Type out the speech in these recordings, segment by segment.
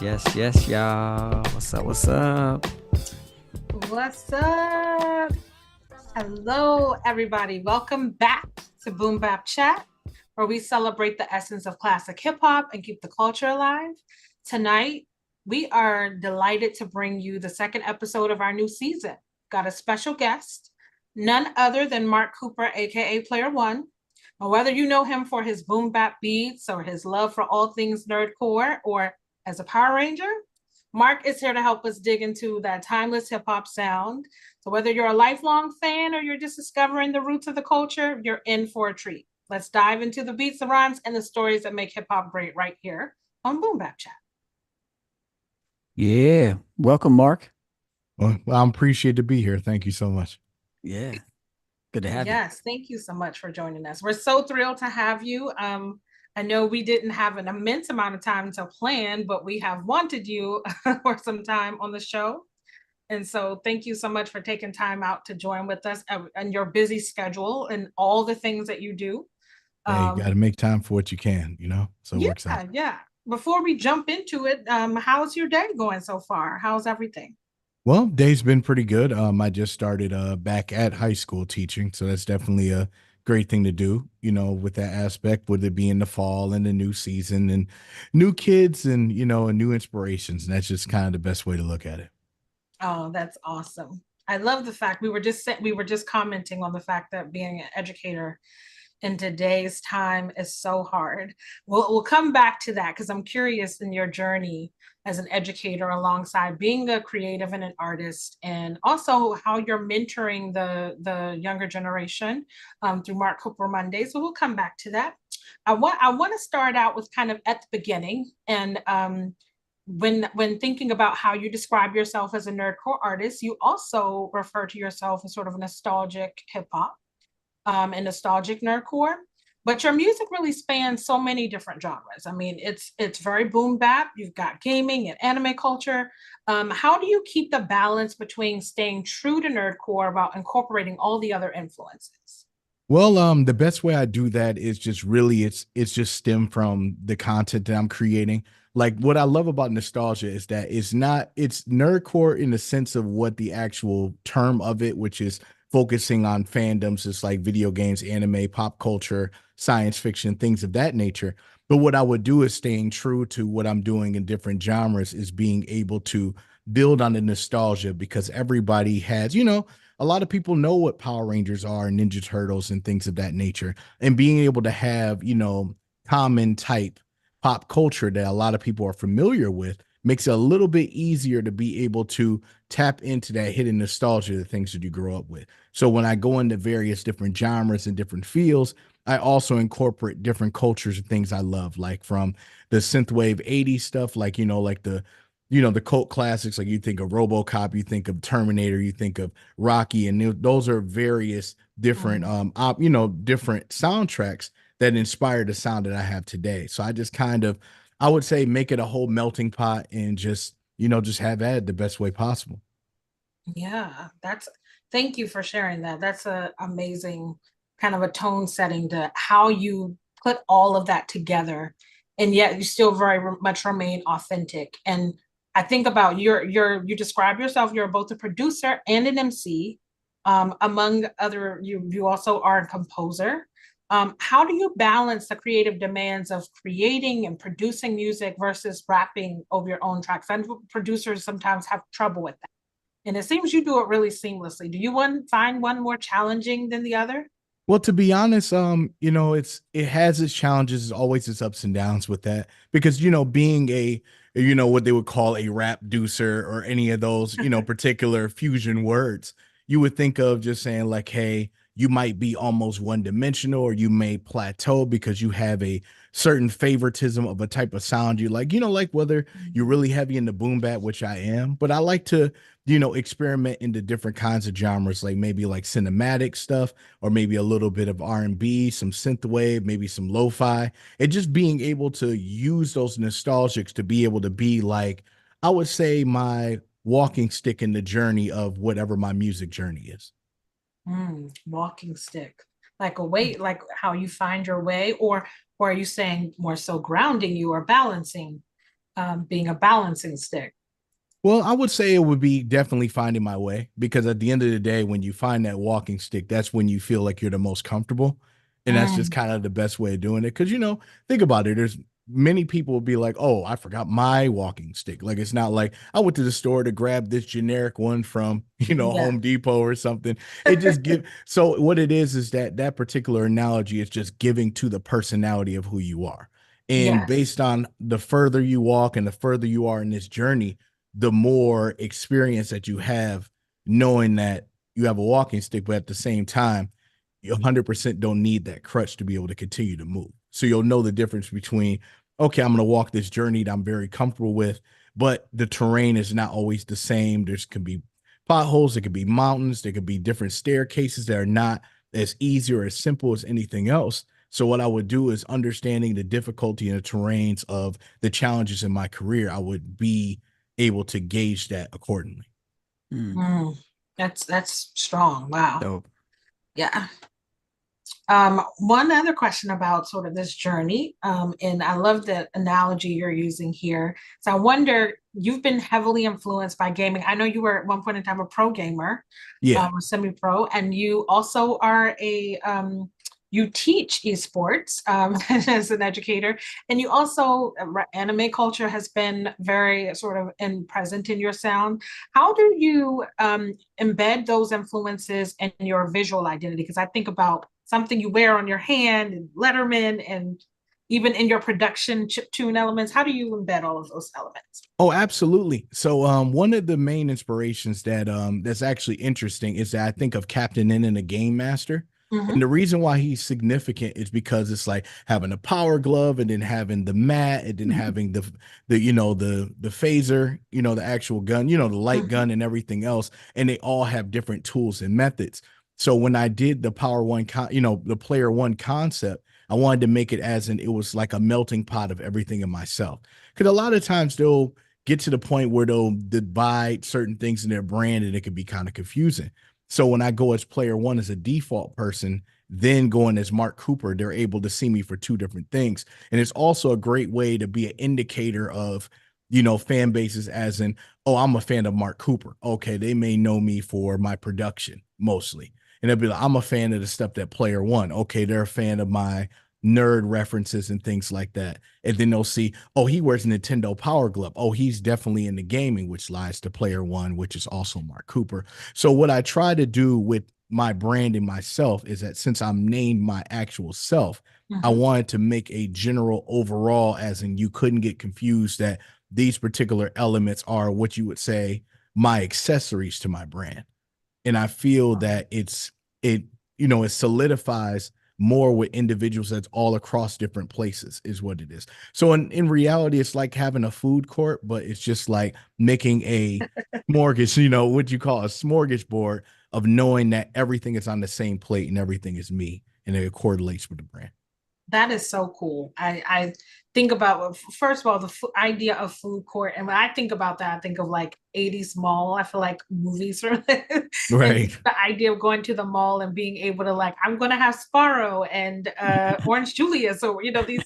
Yes, y'all. What's up? What's up? What's up? Hello, everybody. Welcome back to Boom Bap Chat, where we celebrate the essence of classic hip hop and keep the culture alive. Tonight, we are delighted to bring you the second episode of our new season. Got a special guest, none other than Mark Cooper, aka Player One. And whether you know him for his boom bap beats or his love for all things nerdcore or as a Power Ranger, Mark is here to help us dig into that timeless hip hop sound. So, whether you're a lifelong fan or you're just discovering the roots of the culture, you're in for a treat. Let's dive into the beats, the rhymes, and the stories that make hip hop great right here on Boom Bap Chat. Yeah. Welcome, Mark. Well, I'm appreciated to be here. Thank you so much. Yeah. Good to have you. Yes, thank you so much for joining us. We're so thrilled to have you. I know we didn't have an immense amount of time to plan, but we have wanted you for some time on the show. And so thank you so much for taking time out to join with us and your busy schedule and all the things that you do. Hey, you got to make time for what you can, so it Yeah, works out. yeah. Before we jump into it, how's your day going so far? How's everything? Well, day's been pretty good. I just started back at high school teaching, so that's definitely a great thing to do, with that aspect, with it being the fall and the new season and new kids and, and new inspirations. And that's just kind of the best way to look at it. Oh, that's awesome. I love the fact we were just commenting on the fact that being an educator in today's time is so hard. We'll come back to that because I'm curious in your journey as an educator alongside being a creative and an artist, and also how you're mentoring the younger generation through Mark Cooper Monday. So we'll come back to that. I want to start out with kind of at the beginning and when thinking about how you describe yourself as a nerdcore artist, you also refer to yourself as sort of a nostalgic hip hop and nostalgic nerdcore. But your music really spans so many different genres. I mean, it's very boom bap. You've got gaming and anime culture. How do you keep the balance between staying true to nerdcore while incorporating all the other influences? Well, the best way I do that is just really it's just stem from the content that I'm creating. Like what I love about nostalgia is that it's nerdcore in the sense of what the actual term of it, which is focusing on fandoms, just like video games, anime, pop culture, science fiction, things of that nature. But what I would do is staying true to what I'm doing in different genres is being able to build on the nostalgia because everybody has, a lot of people know what Power Rangers are and Ninja Turtles and things of that nature. And being able to have, common type pop culture that a lot of people are familiar with makes it a little bit easier to be able to tap into that hidden nostalgia, the things that you grow up with. So when I go into various different genres and different fields, I also incorporate different cultures and things I love, like from the synthwave 80s stuff, like, the cult classics, like you think of RoboCop, you think of Terminator, you think of Rocky, and those are various different different soundtracks that inspired the sound that I have today. So I just kind of, I would say, make it a whole melting pot and just just have at it the best way possible. Yeah, that's thank you for sharing that. That's a amazing kind of a tone setting to how you put all of that together and yet you still much remain authentic. And I think about you describe yourself, you're both a producer and an MC. Among other, you also are a composer. How do you balance the creative demands of creating and producing music versus rapping over your own tracks? And producers sometimes have trouble with that. And it seems you do it really seamlessly. Do you find one more challenging than the other? Well, to be honest, it has its challenges, it's always its ups and downs with that. Because, being what they would call a rap deucer or any of those, particular fusion words, you would think of just saying like, hey, you might be almost one dimensional or you may plateau because you have a certain favoritism of a type of sound you like, like whether you're really heavy into boom bap, which I am, but I like to, experiment into different kinds of genres, like maybe like cinematic stuff or maybe a little bit of R&B, some synthwave, maybe some lo-fi, and just being able to use those nostalgics to be able to be like, I would say, my walking stick in the journey of whatever my music journey is. Walking stick, like a way, like how you find your way, or are you saying more so grounding you or balancing? being a balancing stick? Well, I would say it would be definitely finding my way, because at the end of the day, when you find that walking stick, that's when you feel like you're the most comfortable. And that's just Mm, kind of the best way of doing it. Cause think about it. There's many people will be like, oh, I forgot my walking stick. Like, it's not like I went to the store to grab this generic one from, yeah. Home Depot or something. It just give so what it is that that particular analogy is just giving to the personality of who you are. And Yes. based on the further you walk and the further you are in this journey, the more experience that you have, knowing that you have a walking stick, but at the same time, you 100% don't need that crutch to be able to continue to move. So you'll know the difference between, okay, I'm going to walk this journey that I'm very comfortable with, but the terrain is not always the same. There's could be potholes, there could be mountains, there could be different staircases that are not as easy or as simple as anything else. So what I would do is, understanding the difficulty and the terrains of the challenges in my career, I would be able to gauge that accordingly. Mm, that's strong. Wow. Dope. Yeah. One other question about sort of this journey, and I love the analogy you're using here. So I wonder, you've been heavily influenced by gaming. I know you were at one point in time a pro gamer, Yeah. or semi-pro, and you also are you teach esports as an educator, and you also anime culture has been very sort of present in your sound. How do you embed those influences in your visual identity? Because I think about something you wear on your hand and Letterman, and even in your production chip tune elements. How do you embed all of those elements? Oh, absolutely. So one of the main inspirations that's actually interesting is that I think of Captain N and the Game Master. And Mm-hmm. the reason why he's significant is because it's like having a power glove, and then having the mat, and then having the phaser, the actual gun, the light Mm-hmm. gun and everything else. And they all have different tools and methods. So when I did the the player one concept, I wanted to make it as it was like a melting pot of everything in myself. Because a lot of times they'll get to the point where they'll divide certain things in their brand, and it can be kind of confusing. So when I go as player one as a default person, then going as Mark Cooper, they're able to see me for two different things. And it's also a great way to be an indicator of, fan bases, as in, oh, I'm a fan of Mark Cooper. Okay, they may know me for my production mostly. And they'll be like, I'm a fan of the stuff that player one. Okay, they're a fan of my nerd references and things like that. And then they'll see, oh, he wears a Nintendo Power Glove. Oh, he's definitely into gaming, which lies to player one, which is also Mark Cooper. So what I try to do with my brand and myself is that, since I'm named my actual self, I Mm-hmm. wanted to make a general overall, as in you couldn't get confused that these particular elements are what you would say my accessories to my brand. And I feel that it solidifies more with individuals that's all across different places, is what it is. So in reality, it's like having a food court, but it's just like making a mortgage, what you call a smorgasbord of knowing that everything is on the same plate and everything is me, and it correlates with the brand. That is so cool. I think about, first of all, the idea of food court, and when I think about that, I think of like 80s mall. I feel like movies are and Right. the idea of going to the mall and being able to, like, I'm gonna have Sparrow and Orange Julius, or these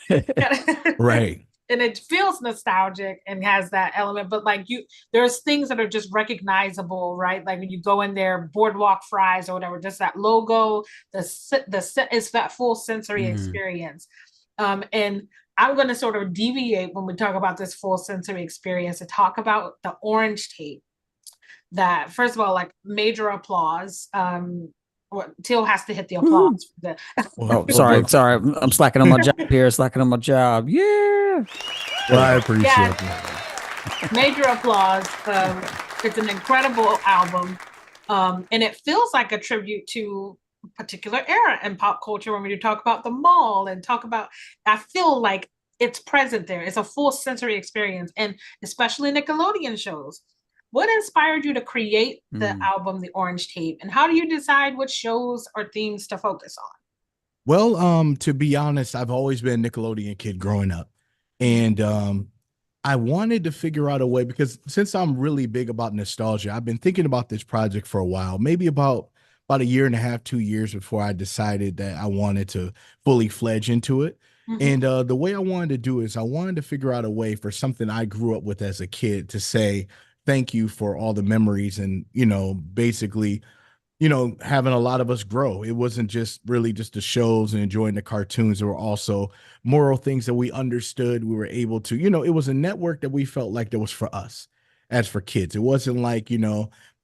Right. and it feels nostalgic and has that element. But like, there's things that are just recognizable, right? Like when you go in there, Boardwalk Fries or whatever, just that logo, it's that full sensory Mm. experience. And I'm going to sort of deviate when we talk about this full sensory experience to talk about the orange tape. That, first of all, like, major applause. Teal has to hit the Woo. applause. Oh, Well, sorry, bro, sorry. I'm slacking on my job here. Slacking on my job. Yeah. There we I go. appreciate Yeah, that. major applause. It's an incredible album. And it feels like a tribute to a particular era in pop culture. When we talk about the mall and talk about, I feel like it's present there. It's a full sensory experience, and especially Nickelodeon shows. What inspired you to create the Mm. album, The Orange Tape, and how do you decide which shows or themes to focus on? Well, to be honest, I've always been a Nickelodeon kid growing up. And I wanted to figure out a way, because since I'm really big about nostalgia, I've been thinking about this project for a while, maybe about a year and a half, 2 years before I decided that I wanted to fully fledge into it. Mhm. And the way I wanted to do is I wanted to figure out a way for something I grew up with as a kid to say thank you for all the memories and, basically, having a lot of us grow. It wasn't just really just the shows and enjoying the cartoons. There were also moral things that we understood. We were able to, it was a network that we felt like that was for us as for kids. It wasn't like,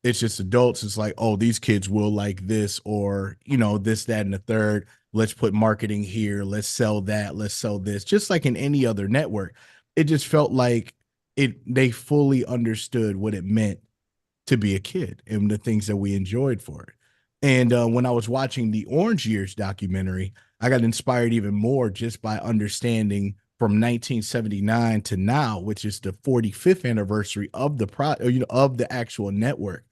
it's just adults. It's like, oh, these kids will like this or, this, that, and the third. Let's put marketing here. Let's sell that. Let's sell this. Just like in any other network, it just felt like they fully understood what it meant to be a kid and the things that we enjoyed for it. And when I was watching the Orange Years documentary, I got inspired even more just by understanding from 1979 to now, which is the 45th anniversary of of the actual network.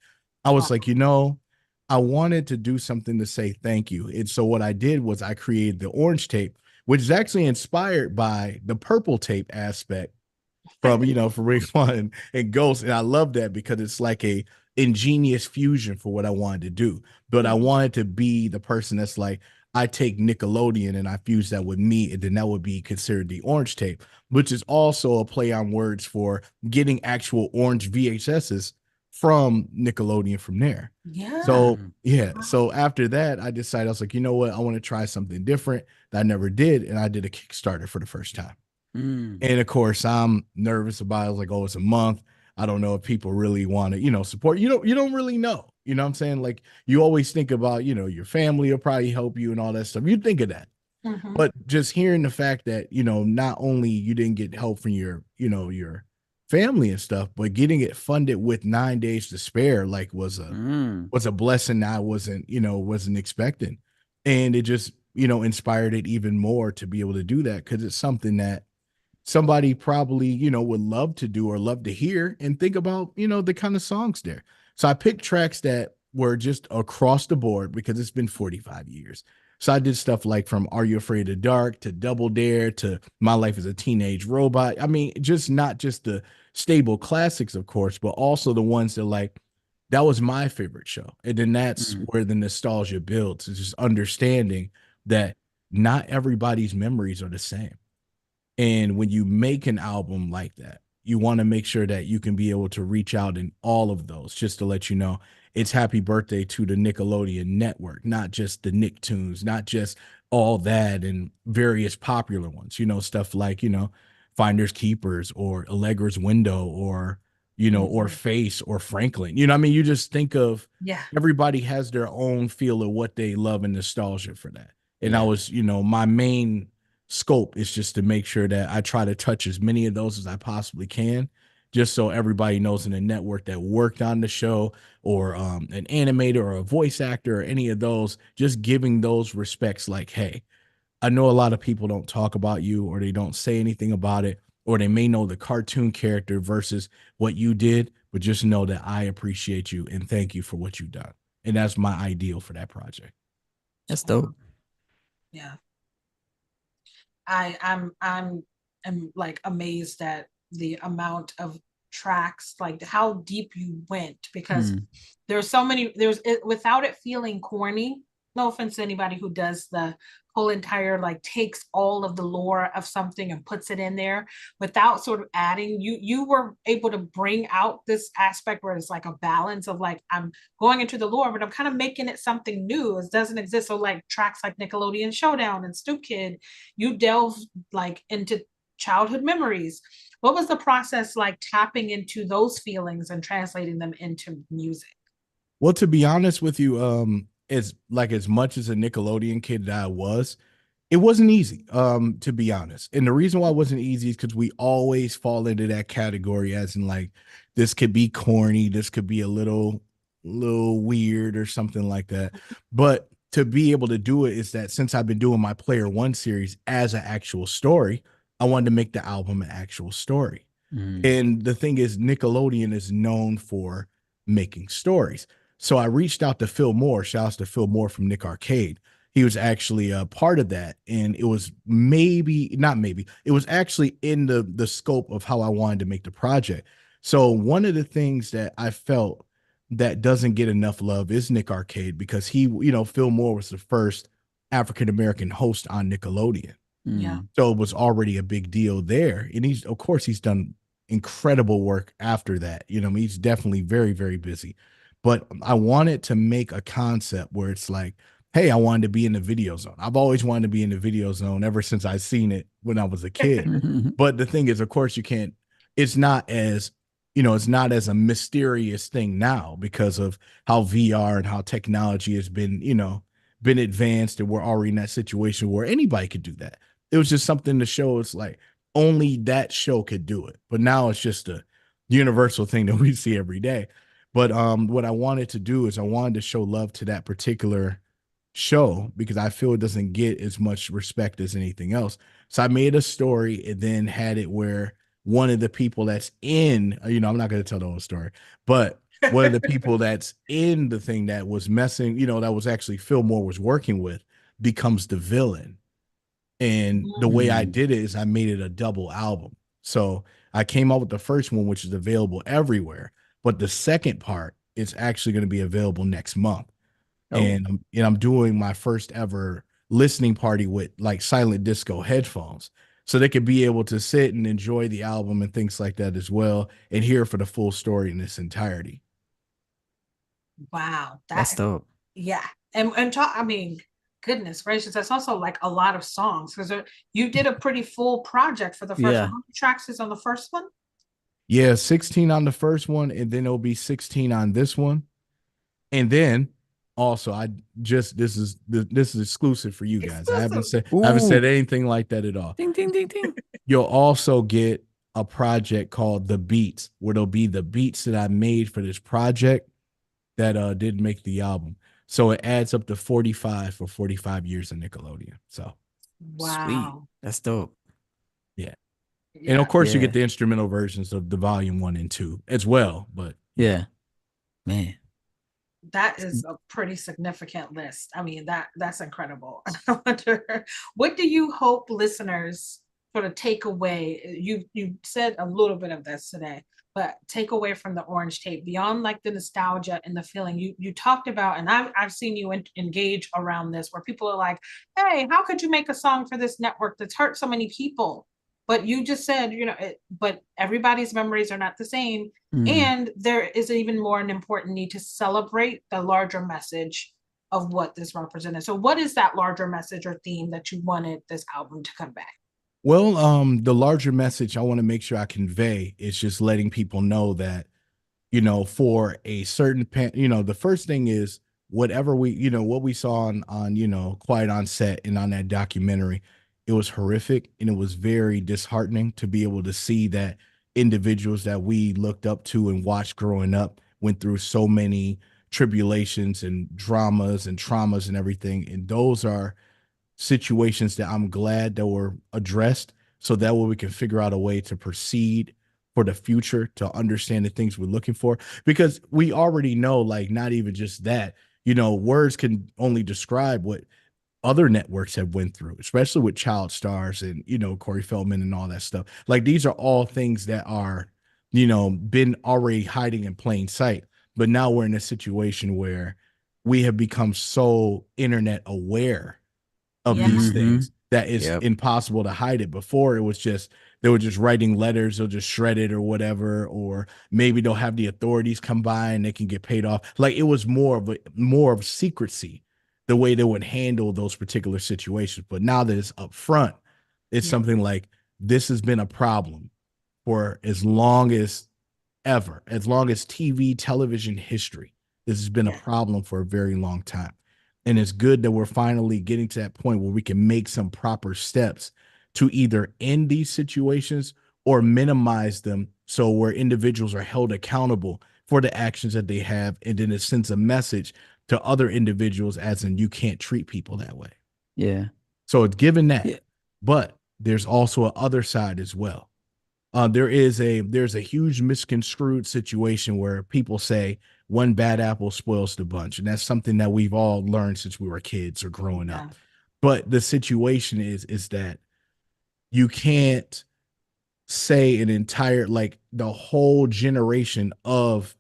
I was Wow. like, I wanted to do something to say thank you. And so what I did was I created the orange tape, which is actually inspired by the purple tape aspect from from Ring One and Ghost, and I love that because it's like a ingenious fusion for what I wanted to do. But I Mhm. wanted to be the person that's like, I take Nickelodeon and I fuse that with me, and then that would be considered the orange tape, which is also a play on words for getting actual orange VHSs from Nickelodeon from there. Yeah. So Mm, yeah, Wow. so after that, I decided I was like, you know what, I want to try something different that I never did, and I did a Kickstarter for the first time. mm. And of course, I'm nervous about it. I was like, oh, it's a month. I don't know if people really want to, support. You don't really know. You know what I'm saying? Like you always think about, your family will probably help you and all that stuff. You think of that. Mhm. But just hearing the fact that, not only you didn't get help from your family and stuff, but getting it funded with 9 days to spare, like Mm. was a blessing I wasn't expecting. And it just, inspired it even more to be able to do that because it's something that somebody probably would love to do or love to hear and think about the kind of songs there. So I picked tracks that were just across the board because it's been 45 years. So I did stuff like from Are You Afraid of Dark to Double Dare to My Life as a Teenage Robot. I mean, just not just the stable classics, of course, but also the ones that like that was my favorite show. And then that's Mm. where the nostalgia builds. It's just understanding that not everybody's memories are the same. And when you make an album like that, you want to make sure that you can be able to reach out in all of those, just to let you know it's happy birthday to the Nickelodeon network, not just the Nicktoons, not just all that and various popular ones, stuff like, Finders Keepers or Allegra's Window or, or Mhm. Face or Franklin. You know what I mean? You just think of Yeah. everybody has their own feel of what they love and nostalgia for that. And I Yeah. was, my main scope is just to make sure that I try to touch as many of those as I possibly can, just so everybody knows in the network that worked on the show or an animator or a voice actor or any of those, just giving those respects like, hey, I know a lot of people don't talk about you or they don't say anything about it, or they may know the cartoon character versus what you did, but just know that I appreciate you and thank you for what you've done. And that's my ideal for that project. That's Wow. dope. Yeah. I'm am like amazed at the amount of tracks, like how deep you went, because Mm. there's so many, without it feeling corny. No offense to anybody who does the whole entire, like takes all of the lore of something and puts it in there without sort of adding. You were able to bring out this aspect where it's like a balance of like, I'm going into the lore, but I'm kind of making it something new. It doesn't exist. So like tracks like Nickelodeon Showdown and Stoop Kid, you delve like into childhood memories. What was the process like tapping into those feelings and translating them into music? Well, to be honest with you, as much as a Nickelodeon kid that I was, it wasn't easy, to be honest. And the reason why it wasn't easy is because we always fall into that category as in like this could be corny, this could be a little weird or something like that. But to be able to do it is that since I've been doing my Player One series as an actual story, I wanted to make the album an actual story. Mm. And the thing is, Nickelodeon is known for making stories. So I reached out to Phil Moore. Shouts to Phil Moore from Nick Arcade. He was actually a part of that, and it was maybe not maybe it was actually in the scope of how I wanted to make the project. So one of the things that I felt that doesn't get enough love is Nick Arcade because Phil Moore was the first African American host on Nickelodeon. Yeah. Mm. So it was already a big deal there. And he's, of course, he's done incredible work after that. You know, he's definitely very, very busy. But I wanted to make a concept where it's like, hey, I wanted to be in the video zone. I've always wanted to be in the video zone ever since I seen it when I was a kid. But the thing is, of course, you can't, it's not as, it's not as a mysterious thing now because of how VR and how technology has been, been advanced, and we're already in that situation where anybody could do that. It was just something to show it's like only that show could do it. But now it's just a universal thing that we see every day. But what I wanted to do is I wanted to show love to that particular show because I feel it doesn't get as much respect as anything else. So I made a story and then had it where one of the people that's in, I'm not going to tell the whole story, but one of the people that's in the thing that was messing, that was actually Fillmore was working with becomes the villain. And the way I Mm. did it is I made it a double album. So I came out with the first one, which is available everywhere, but the second part is actually going to be available next month. Oh, And I'm doing my first ever listening party with like silent disco headphones. So they could be able to sit and enjoy the album and things like that as well and hear for the full story in its entirety. Wow. that's dope. Yeah. And talk, I mean, goodness gracious, that's also like a lot of songs because you did a pretty full project for the first one. Yeah. How many tracks is on the first one? Yeah, 16 on the first one, and then it'll be 16 on this one. And then also I just this is exclusive for you guys. Exclusive. I haven't Ooh. said anything like that at all. Ding, ding, ding, ding. You'll also get a project called The Beats, where there'll be the beats that I made for this project that did make the album. So it adds up to 45 for 45 years of Nickelodeon. So Sweet. Wow. That's dope. yeah. And of Yeah. course you Yeah. get the instrumental versions of the volume 1 and 2 as well. But Yeah. Man. That is a pretty significant list. I mean, that's incredible. I wonder, what do you hope listeners sort of take away? You said a little bit of this today, but take away from the orange tape beyond like the nostalgia and the feeling you talked about, and I've seen you engage around this where people are like, "Hey, how could you make a song for this network that's hurt so many people?" But you just said, but everybody's memories are not the same. Mm. And there is even more an important need to celebrate the larger message of what this represented. So, what is that larger message or theme that you wanted this album to come back? well, the larger message I want to make sure I convey is just letting people know that for a certain the first thing is whatever what we saw on Quiet on Set and on that documentary, it was horrific and it was very disheartening to be able to see that individuals that we looked up to and watched growing up went through so many tribulations and dramas and traumas and everything. And those are situations that I'm glad that were addressed so that way we can figure out a way to proceed for the future to understand the things we're looking for, because we already know, like, not even just that, words can only describe what other networks have went through, especially with child stars and Corey Feldman and all that stuff. Like, these are all things that are been already hiding in plain sight, but now we're in a situation where we have become so internet aware of Yeah. these Mm-hmm. things that it's Yep. impossible to hide it. Before, it was just they were just writing letters, they'll just shred it or whatever, or maybe they'll have the authorities come by and they can get paid off. Like, it was more of secrecy the way they would handle those particular situations. But now that it's up front, it's Yeah. something like this has been a problem for as long as ever, as long as television history. This has been a Yeah. problem for a very long time. And it's good that we're finally getting to that point where we can make some proper steps to either end these situations or minimize them, so where individuals are held accountable for the actions that they have. And then it sends a message to other individuals, as in, you can't treat people that way. Yeah. So it's given that. Yeah. But there's also a other side as well. There's a huge misconstrued situation where people say one bad apple spoils the bunch, and that's something that we've all learned since we were kids or growing Yeah. up. But the situation is that you can't say an entire, like, the whole generation of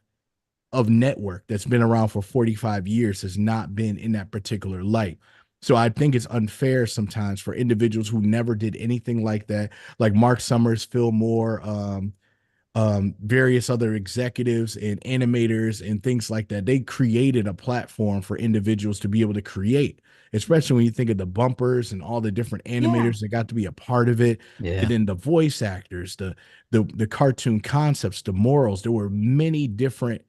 network that's been around for 45 years has not been in that particular light. So I think it's unfair sometimes for individuals who never did anything like that, like Mark Summers, Phil Moore, various other executives and animators and things like that. They created a platform for individuals to be able to create, especially when you think of the bumpers and all the different Yeah. animators that got to be a part of it. And Yeah. then the voice actors, the cartoon concepts, the morals. There were many different,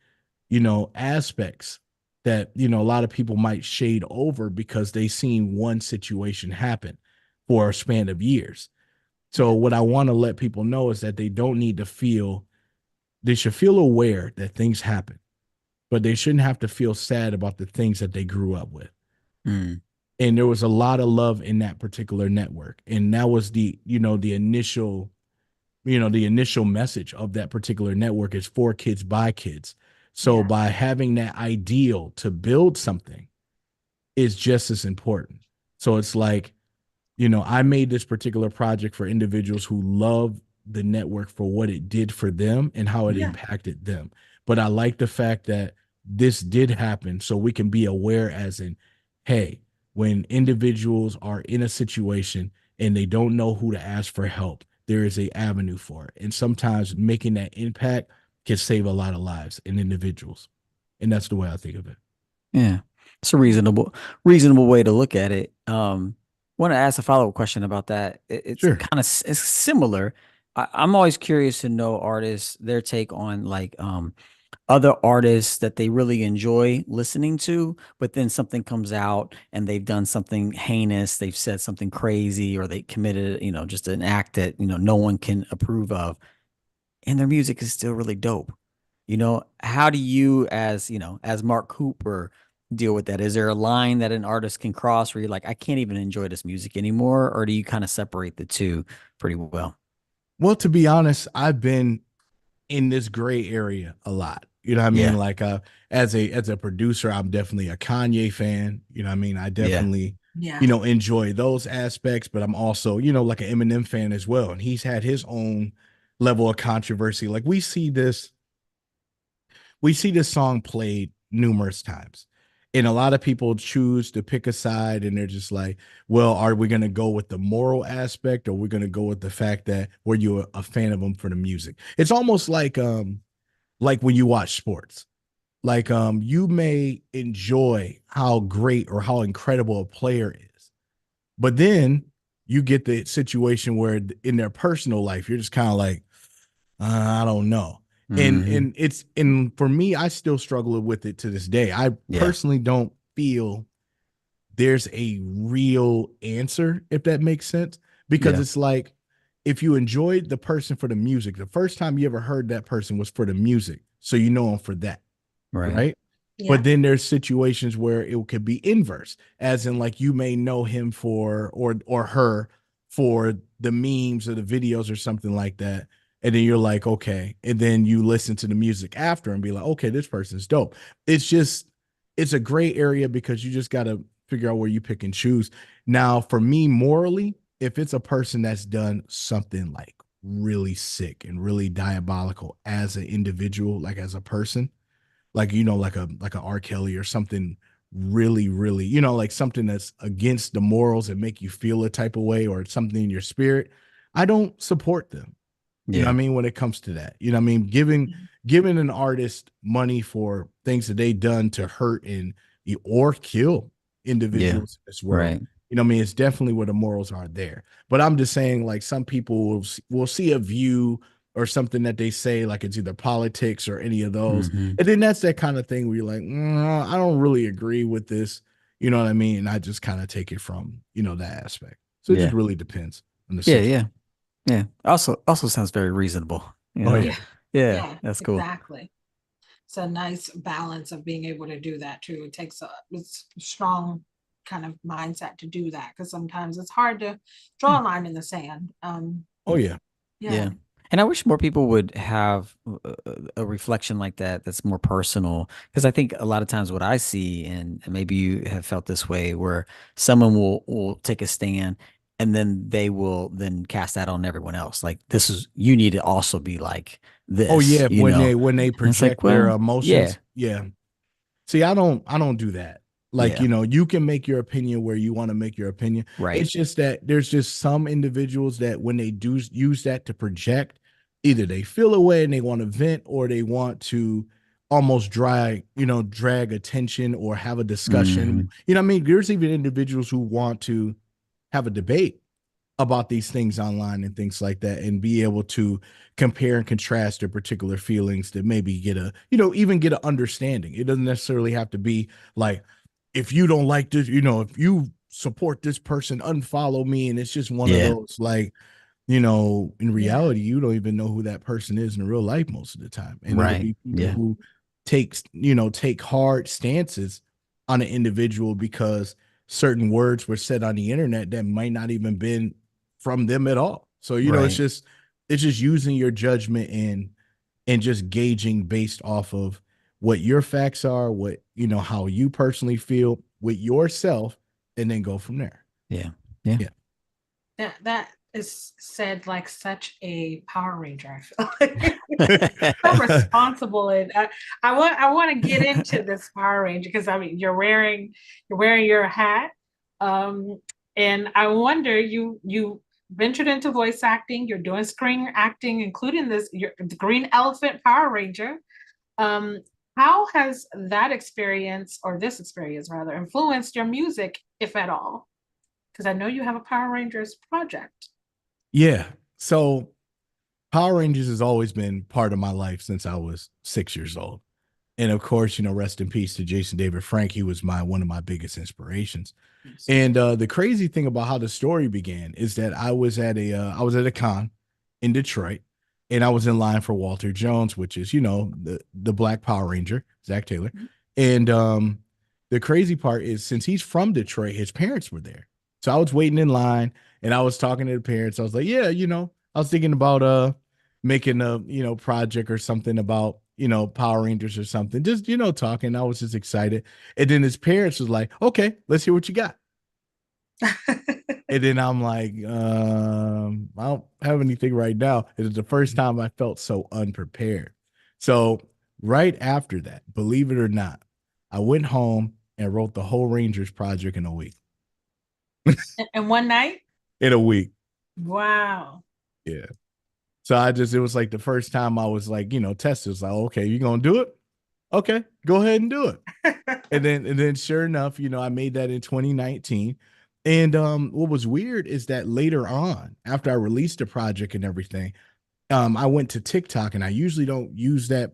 aspects that, a lot of people might shade over because they seen one situation happen for a span of years. So Yeah. what I want to let people know is that they should feel aware that things happen, but they shouldn't have to feel sad about the things that they grew up with. Mm. And there was a lot of love in that particular network. And that was the initial message of that particular network is for kids by kids. So Yes. by having that ideal to build something is just as important. So it's like, I made this particular project for individuals who love the network for what it did for them and how it Yeah. impacted them. But I like the fact that this did happen so we can be aware as in, hey, when individuals are in a situation and they don't know who to ask for help, there is a avenue for it. And sometimes making that impact can save a lot of lives and individuals. And that's the way I think of it. Yeah. It's a Yeah. reasonable way to look at it. Want to ask a follow-up question about that. It's Sure. kind of it's similar. I'm always curious to know artists, their take on like other artists that they really enjoy listening to, but then something comes out and they've done something heinous, they've said something crazy, or they committed, just an act that, no one can approve of, and their music is still really dope. How do you, as Mark Cooper, deal with that? Is there a line that an artist can cross where you're like, I can't even enjoy this music anymore? Or do you kind of separate the two pretty well? Well, to be honest, I've been in this gray area a lot. You know what I mean? Yeah. Like as a producer, I'm definitely a Kanye fan. You know what I mean? I Yeah. definitely, Yeah. enjoy those aspects, but I'm also, like an Eminem fan as well. And he's had his own level of controversy. Like we see this song played numerous times. And a lot of people choose to pick a side and they're just like, well, are we going to go with the moral aspect or we're going to go with the fact that were you a fan of them for the music? It's almost like when you watch sports. Like you may enjoy how great or how incredible a player is. But then you get the situation where in their personal life you're just kind of like I don't know. And Hmm. and it's and for me, I still struggle with it to this day. I Yeah. personally don't feel there's a real answer, if that makes sense. Because Yeah. it's like if you enjoyed the person for the music, the first time you ever heard that person was for the music. So you know him for that, Right. right? Yeah. But then there's situations where it could be inverse, as in like you may know him for or her for the memes or the videos or something like that. And then you're like, okay. And then you listen to the music after and be like, okay, this person's dope. It's a gray area because you just gotta figure out where you pick and choose. Now, for me, morally, if it's a person that's done something like really sick and really diabolical as an individual, like as a person, like like a R. Kelly or something really, really, like something that's against the morals and make you feel a type of way or something in your spirit, I don't support them. You know what I Yeah. mean? When it comes to that, you know what I mean? Giving an artist money for things that they done to hurt and or kill Yeah. individuals in this world. Right. You know what I mean? It's definitely where the morals are there. But I'm just saying, like some people will see a view or something that they say, like it's either politics or any of those. Hmm. And then that's that kind of thing where you're like, I don't really agree with this. You know what I mean? And I just kind of take it from, that aspect. So it just Yeah. really depends on the Yeah. situation. Yeah. Yeah. Also sounds very reasonable. Oh Yeah. yeah. Yeah. Yeah. That's cool. Exactly. It's a nice balance of being able to do that too. It takes it's a strong kind of mindset to do that because sometimes it's hard to draw a line in the sand. Oh yeah. Yeah. Yeah. And I wish more people would have a reflection like that that's more personal. Because I think a lot of times what I see, and maybe you have felt this way, where someone will take a stand and then they will then cast that on everyone else. Like, this is, you need to also be like Oh this, yeah, when they And it's like, project their well, yeah, emotions. Yeah. See, I don't do that. Like, Yeah. you can make your opinion where you want to make your opinion. Right. It's just that there's just some individuals that when they do use that to project, either they feel away and they want to vent, or they want to almost drag attention or have a discussion. Hmm. You know what I mean? There's even individuals who want to have a debate about these things online and things like that, and be able to compare and contrast their particular feelings to maybe get a, even get an understanding. It doesn't necessarily have to be like, if you don't like this, if you support this person, unfollow me. And it's just one of Yeah. those, like, in Yeah. reality, you don't even know who that person is in real life most of the time. And it'll Right. be people Yeah. who take hard stances on an individual because certain words were said on the internet that might not even been from them at all. So, Right. it's just using your judgment and just gauging based off of what your facts are, what, how you personally feel with yourself, and then go from there. Yeah. Yeah. Yeah. That is said like such a Power Ranger. I feel like so responsible, and I want to get into this Power Ranger because I mean you're wearing your hat, um, and I wonder you ventured into voice acting. You're doing screen acting, including the Green Elephant Power Ranger. Um, how has that experience, or this experience rather, influenced your music, if at all? Because I know you have a Power Rangers project. Yeah. So Power Rangers has always been part of my life since I was 6 years old. And of course, rest in peace to Jason David Frank. He was my one of my biggest inspirations. And the crazy thing about how the story began is that I was at a con in Detroit, and I was in line for Walter Jones, which is the Black Power Ranger, Zach Taylor. And the crazy part is, since he's from Detroit, his parents were there, so I was waiting in line, and I was talking to the parents. I was like, yeah, I was thinking about making a project or something about Power Rangers or something, just talking. I was just excited, and then his parents was like, okay, let's hear what you got. And then I'm like, I don't have anything right now. It was the first time I felt so unprepared. So right after that, believe it or not, I went home and wrote the whole Rangers project in a week. And one night? In a week. Wow. Yeah. So it was like the first time I was like, tested. It's like, okay, you gonna do it? Okay, go ahead and do it. And then sure enough, I made that in 2019. And what was weird is that later on, after I released the project and everything, I went to TikTok, and I usually don't use that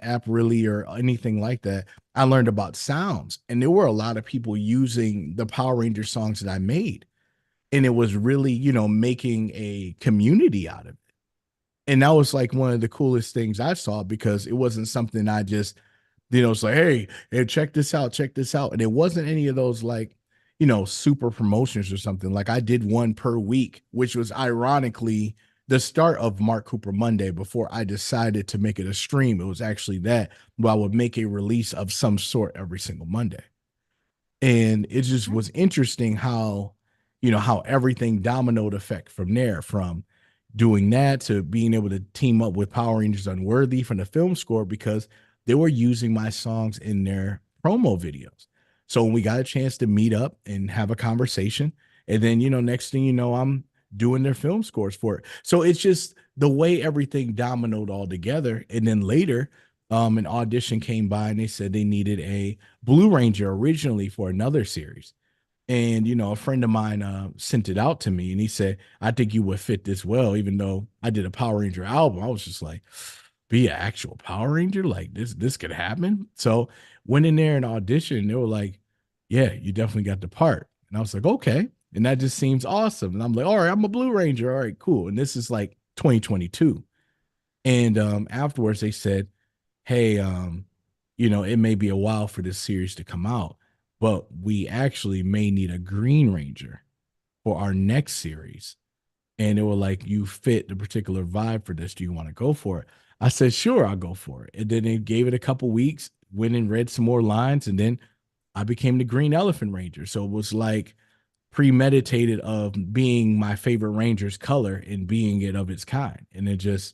app really or anything like that. I learned about sounds, and there were a lot of people using the Power Ranger songs that I made. And it was really, making a community out of it. And that was like one of the coolest things I saw, because it wasn't something I just, it's like, hey, check this out, check this out. And it wasn't any of those, like, super promotions or something. Like, I did one per week, which was ironically the start of Mark Cooper Monday before I decided to make it a stream. It was actually that, where I would make a release of some sort every single Monday. And it just was interesting how everything dominoed effect from there, from doing that to being able to team up with Power Rangers Unworthy from the film score, because they were using my songs in their promo videos. So when we got a chance to meet up and have a conversation, and then next thing you know, I'm doing their film scores for it. So it's just the way everything dominoed all together. And then later, an audition came by, and they said they needed a Blue Ranger originally for another series. And a friend of mine sent it out to me, and he said, I think you would fit this well. Even though I did a Power Ranger album, I was just like, be an actual Power Ranger, like this could happen. So went in there and auditioned, and they were like, yeah, you definitely got the part. And I was like, okay. And that just seems awesome. And I'm like, all right, I'm a Blue Ranger, all right, cool. And this is like 2022. And afterwards they said, hey, it may be a while for this series to come out, but we actually may need a Green Ranger for our next series. And they were like, you fit the particular vibe for this. Do you want to go for it? I said, sure, I'll go for it. And then they gave it a couple weeks, went and read some more lines, and then I became the Green Elephant Ranger. So it was like premeditated of being my favorite Ranger's color and being it of its kind. And it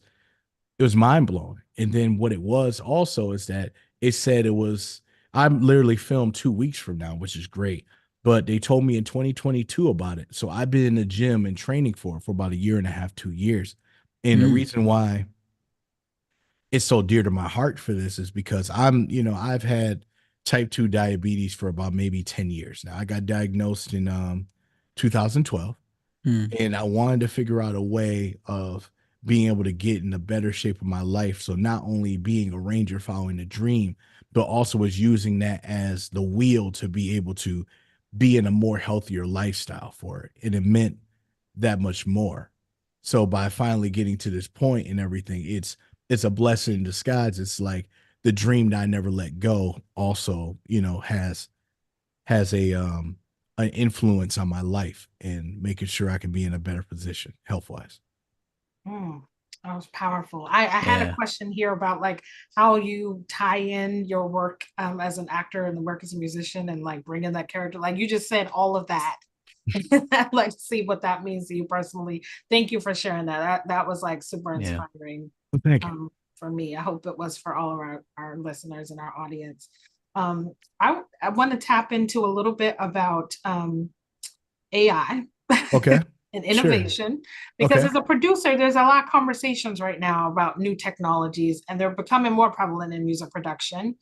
was mind blowing. And then what it was also is that it said it was I'm literally filmed 2 weeks from now, which is great. But they told me in 2022 about it. So I've been in the gym and training for about a year and a half, 2 years. And the Mm, reason why it's so dear to my heart for this is because I've had type 2 diabetes for about maybe 10 years now. I got diagnosed in 2012, mm, and I wanted to figure out a way of being able to get in a better shape of my life. So not only being a ranger following a dream, but also was using that as the wheel to be able to be in a more healthier lifestyle for it. And it meant that much more. So by finally getting to this point and everything, it's a blessing in disguise. It's like the dream that I never let go also, has a an influence on my life and making sure I can be in a better position health wise. Mm, that was powerful. I had a yeah. question here about like how you tie in your work as an actor and the work as a musician and like bring in that character. Like you just said all of that. I'd like to see what that means to you personally. Thank you for sharing that. That was like super Yeah. inspiring Well, thank you. for me. I hope it was for all of our listeners and our audience. I want to tap into a little bit about AI Okay. and Sure. innovation because Okay. as a producer there's a lot of conversations right now about new technologies and they're becoming more prevalent in music production.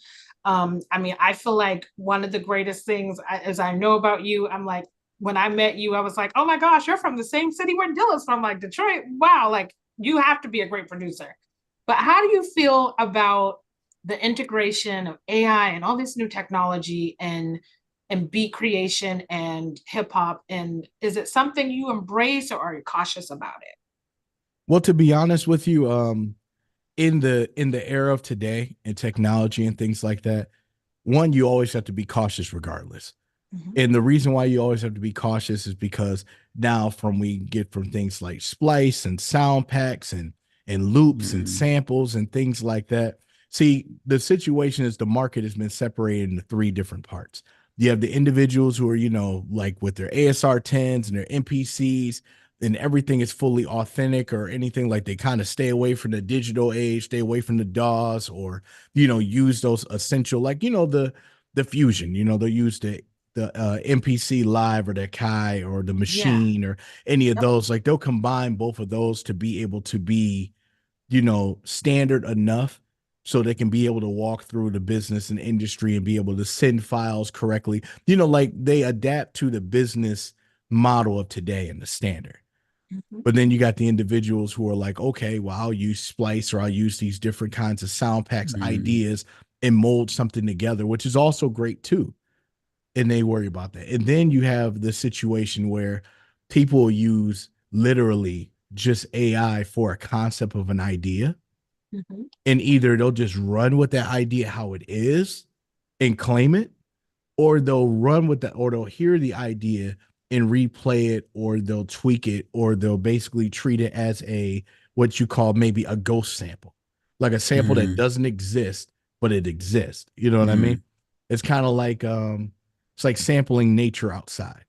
I mean, I feel like one of the greatest things as I know about you, I'm like, when I met you I was like, oh my gosh, you're from the same city where Dilla's from, like Detroit. Wow, like you have to be a great producer. But how do you feel about the integration of AI and all this new technology and beat creation and hip hop? And is it something you embrace or are you cautious about it? Well, to be honest with you, in the era of today and technology and things like that, one, you always have to be cautious regardless. Mhm. And the reason why you always have to be cautious is because now from we get from things like splice and sound packs and loops and Mm, samples and things like that. See, the situation is the market has been separated into three different parts. You have the individuals who are, like with their ASR 10s and their MPCs, and everything is fully authentic or anything, like they kind of stay away from the digital age, stay away from the DAWs, or use those essential, like the fusion, they'll use the MPC Live or the Kai or the Yeah. Machine or any of Yep. those. Like they'll combine both of those to be able to be, standard enough so they can be able to walk through the business and industry and be able to send files correctly. Like they adapt to the business model of today and the standard. Mhm. But then you got the individuals who are like, okay, well, I'll use Splice or I'll use these different kinds of sound packs, mm, ideas, and mold something together, which is also great too, and they worry about that. And then you have the situation where people use literally just AI for a concept of an idea, Mhm. and either they'll just run with that idea how it is and claim it, or they'll run with that, or they'll hear the idea and replay it, or they'll tweak it, or they'll basically treat it as a what you call maybe a ghost sample, like a sample that mm, doesn't exist, but it exists. You know what I mean? mm, It's kind of like it's like sampling nature outside,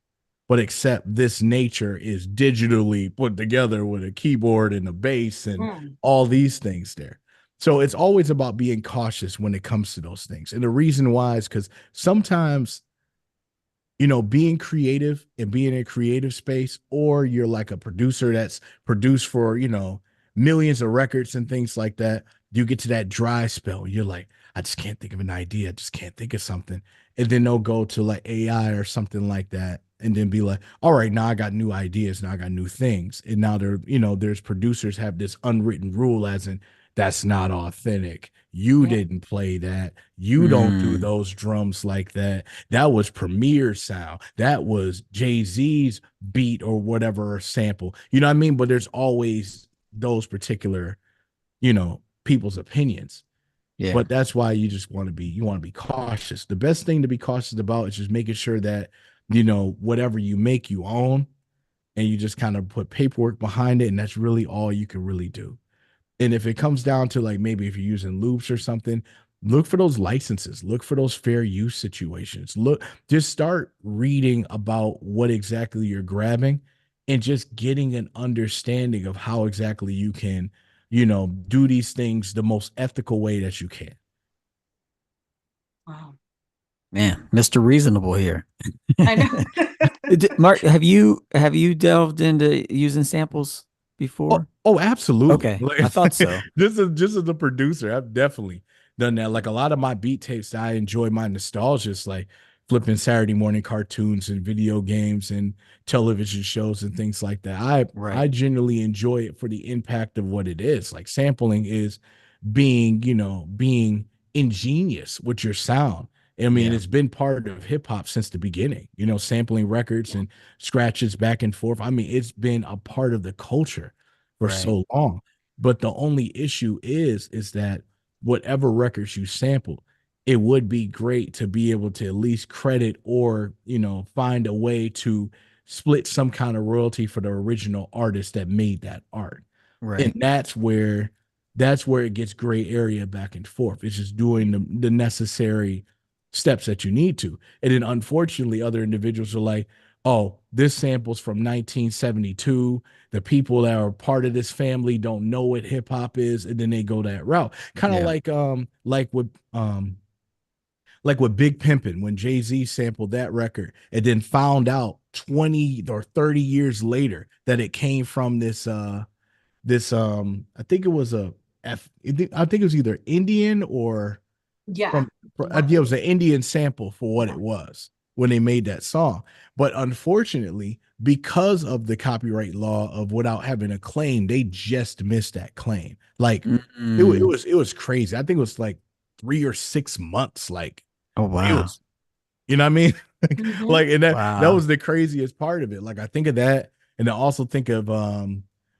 but except this nature is digitally put together with a keyboard and a bass and Mm. all these things there. So it's always about being cautious when it comes to those things. And the reason why is because sometimes, being creative and being in a creative space, or you're like a producer that's produced for, millions of records and things like that, you get to that dry spell. You're like, I just can't think of an idea. I just can't think of something. And then they'll go to like AI or something like that. And then be like, all right, now I got new ideas. Now I got new things. And now there's producers have this unwritten rule as in that's not authentic. You Yeah. didn't play that. You don't do mm, those drums like that. That was Premier sound. That was Jay-Z's beat or whatever sample. You know what I mean? But there's always those particular, people's opinions. yeah. But that's why you want to be cautious. The best thing to be cautious about is just making sure that, whatever you make, you own, and you just kind of put paperwork behind it. And that's really all you can really do. And if it comes down to like maybe if you're using loops or something, look for those licenses, look for those fair use situations. Just start reading about what exactly you're grabbing and just getting an understanding of how exactly you can, do these things the most ethical way that you can. Wow. Man, Mr. Reasonable here. I know. Mark, have you delved into using samples Oh, before? oh, absolutely. Okay, Like I thought so. this is just as a producer, I've definitely done that. Like a lot of my beat tapes, I enjoy my nostalgia, like flipping Saturday morning cartoons and video games and television shows and things like that. I Right. genuinely enjoy it for the impact of what it is. Like sampling is being, being ingenious with your sound. I mean, Yeah. it's been part of hip hop since the beginning, sampling records and scratches back and forth. I mean, it's been a part of the culture for Right. so long. But the only issue is that whatever records you sample, it would be great to be able to at least credit or, find a way to split some kind of royalty for the original artist that made that art. And Right. that's where it gets gray area back and forth. It's just doing the necessary steps that you need to. And then unfortunately, other individuals are like, oh, this sample's from 1972. The people that are part of this family don't know what hip hop is, and then they go that route. Kind of Yeah. like with Big Pimpin' when Jay-Z sampled that record and then found out 20 or 30 years later that it came from this I think it was I think it was either Indian or Yeah. from It yeah, it was. was an Indian sample for what Yeah. it was when they made that song. But unfortunately, because of the copyright law of without having a claim, they just missed that claim. Like Mm. it was crazy. I think it was like 3 or 6 months. Like Oh it wow. was, you know what I mean? Hmm. Like, and that Wow. was the craziest part of it. Like I think of that, and I also think of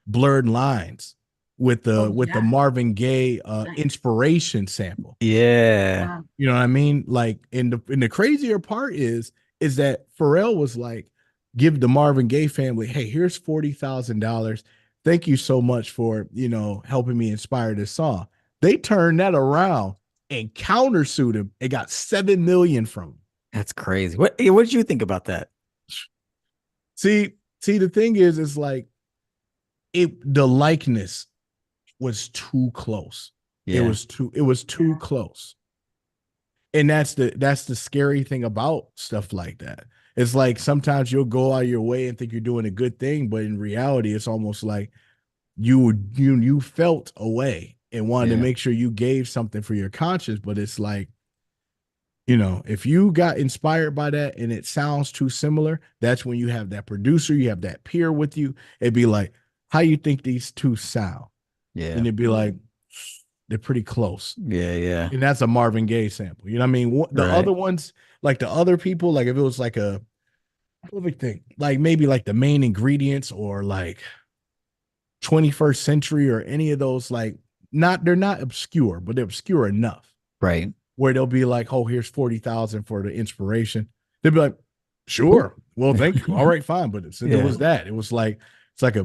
Blurred Lines with the Oh, with the yeah. Marvin Gaye Nice. inspiration sample. Yeah. Yeah. You know what I mean? Like, and the crazier part is that Pharrell was like, give the Marvin Gaye family, hey, here's $40,000. Thank you so much for helping me inspire this song. They turned that around and countersued him and got 7 million from him. That's crazy. What did you think about that? See, the thing is like the likeness was too close. Yeah. It was too Yeah. close. And that's the scary thing about stuff like that. It's like sometimes you'll go out of your way and think you're doing a good thing, but in reality, it's almost like you felt a way and wanted to Yeah. make sure you gave something for your conscience. But it's like, if you got inspired by that and it sounds too similar, that's when you have that producer, you have that peer with you. It'd be like, how you think these two sound? Yeah. And it'd be like, they're pretty close. Yeah. Yeah. And that's a Marvin Gaye sample. You know what I mean? The Right. other ones, like the other people, like if it was like let me think, like maybe like the main ingredients or like 21st century or any of those, like they're not obscure, but they're obscure enough Right. where they'll be like, oh, here's 40,000 for the inspiration. They'll be like, sure. Well, thank you. All right, fine. But since it Yeah. was that, it was like, it's like a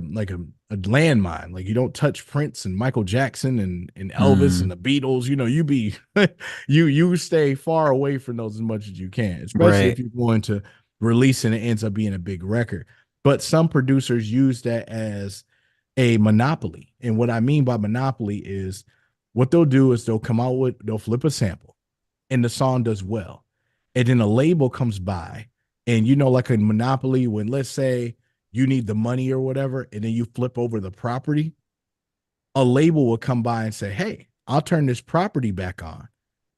landmine. Like you don't touch Prince and Michael Jackson and Elvis and Mm. the Beatles. You be you stay far away from those as much as you can, especially if Right. you're going to release and it ends up being a big record. But some producers use that as a monopoly. And what I mean by monopoly is what they'll do is they'll flip a sample and the song does well. And then a label comes by and like a monopoly, when let's say you need the money or whatever, and then you flip over the property, a label will come by and say, hey, I'll turn this property back on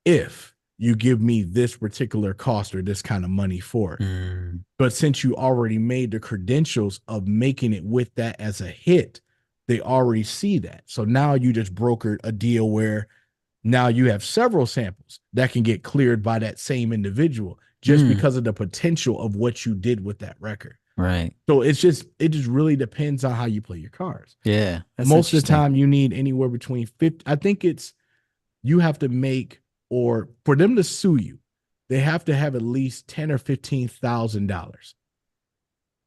if you give me this particular cost or this kind of money for it. Mm. But since you already made the credentials of making it with that as a hit, they already see that. So now you just brokered a deal where now you have several samples that can get cleared by that same individual just Mm. because of the potential of what you did with that record. Right. So it just really depends on how you play your cards. Yeah. That's Most of the interesting. time you need anywhere between 50. I think you have to make, or for them to sue you, they have to have at least 10 or $15,000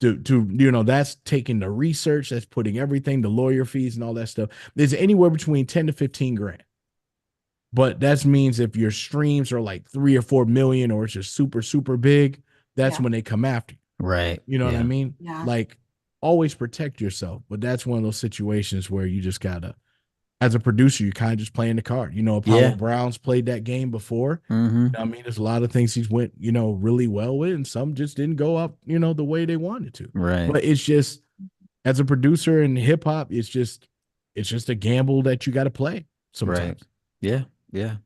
to that's taking the research, that's putting everything, the lawyer fees and all that stuff. There's anywhere between 10 to 15 grand. But that means if your streams are like 3 or 4 million or it's just super, super big, that's Yeah. when they come after you. Right. You know what I Yeah. mean? Yeah. Like always protect yourself. But that's one of those situations where you just gotta as a producer, you're kind of just playing the card. Apollo Yeah. Brown's played that game before. Mm-hmm. I mean, there's a lot of things he's went, really well with, and some just didn't go up, the way they wanted to. Right. But it's just as a producer in hip hop, it's just a gamble that you got to play Right. sometimes. Yeah. Yeah.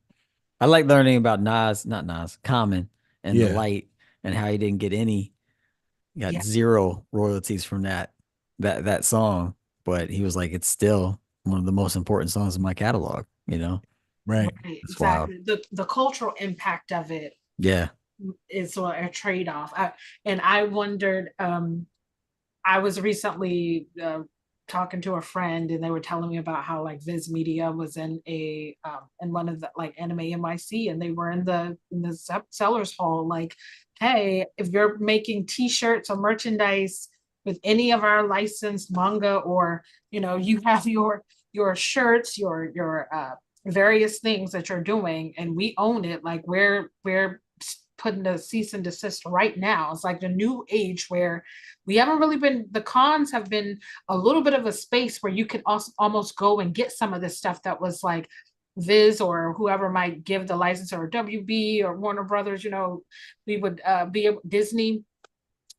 I like learning about Nas, not Nas, Common and the Yeah, light and how he didn't get any, got Yeah. zero royalties from that song. But he was like, it's still one of the most important songs in my catalog. right. Right, It's wild. exactly. The cultural impact of it Yeah. is sort of a trade-off. And I wondered, I was recently talking to a friend and they were telling me about how like Viz Media was in one of the like Anime NYC, and they were in the sellers hall like, hey, if you're making t-shirts or merchandise with any of our licensed manga, or you have your shirts, your various things that you're doing and we own it, like we're putting a cease and desist right now. It's like the new age where we haven't really been, the cons have been a little bit of a space where you could also almost go and get some of this stuff that was like Viz or whoever might give the license, or WB or Warner Brothers, we would be able, Disney,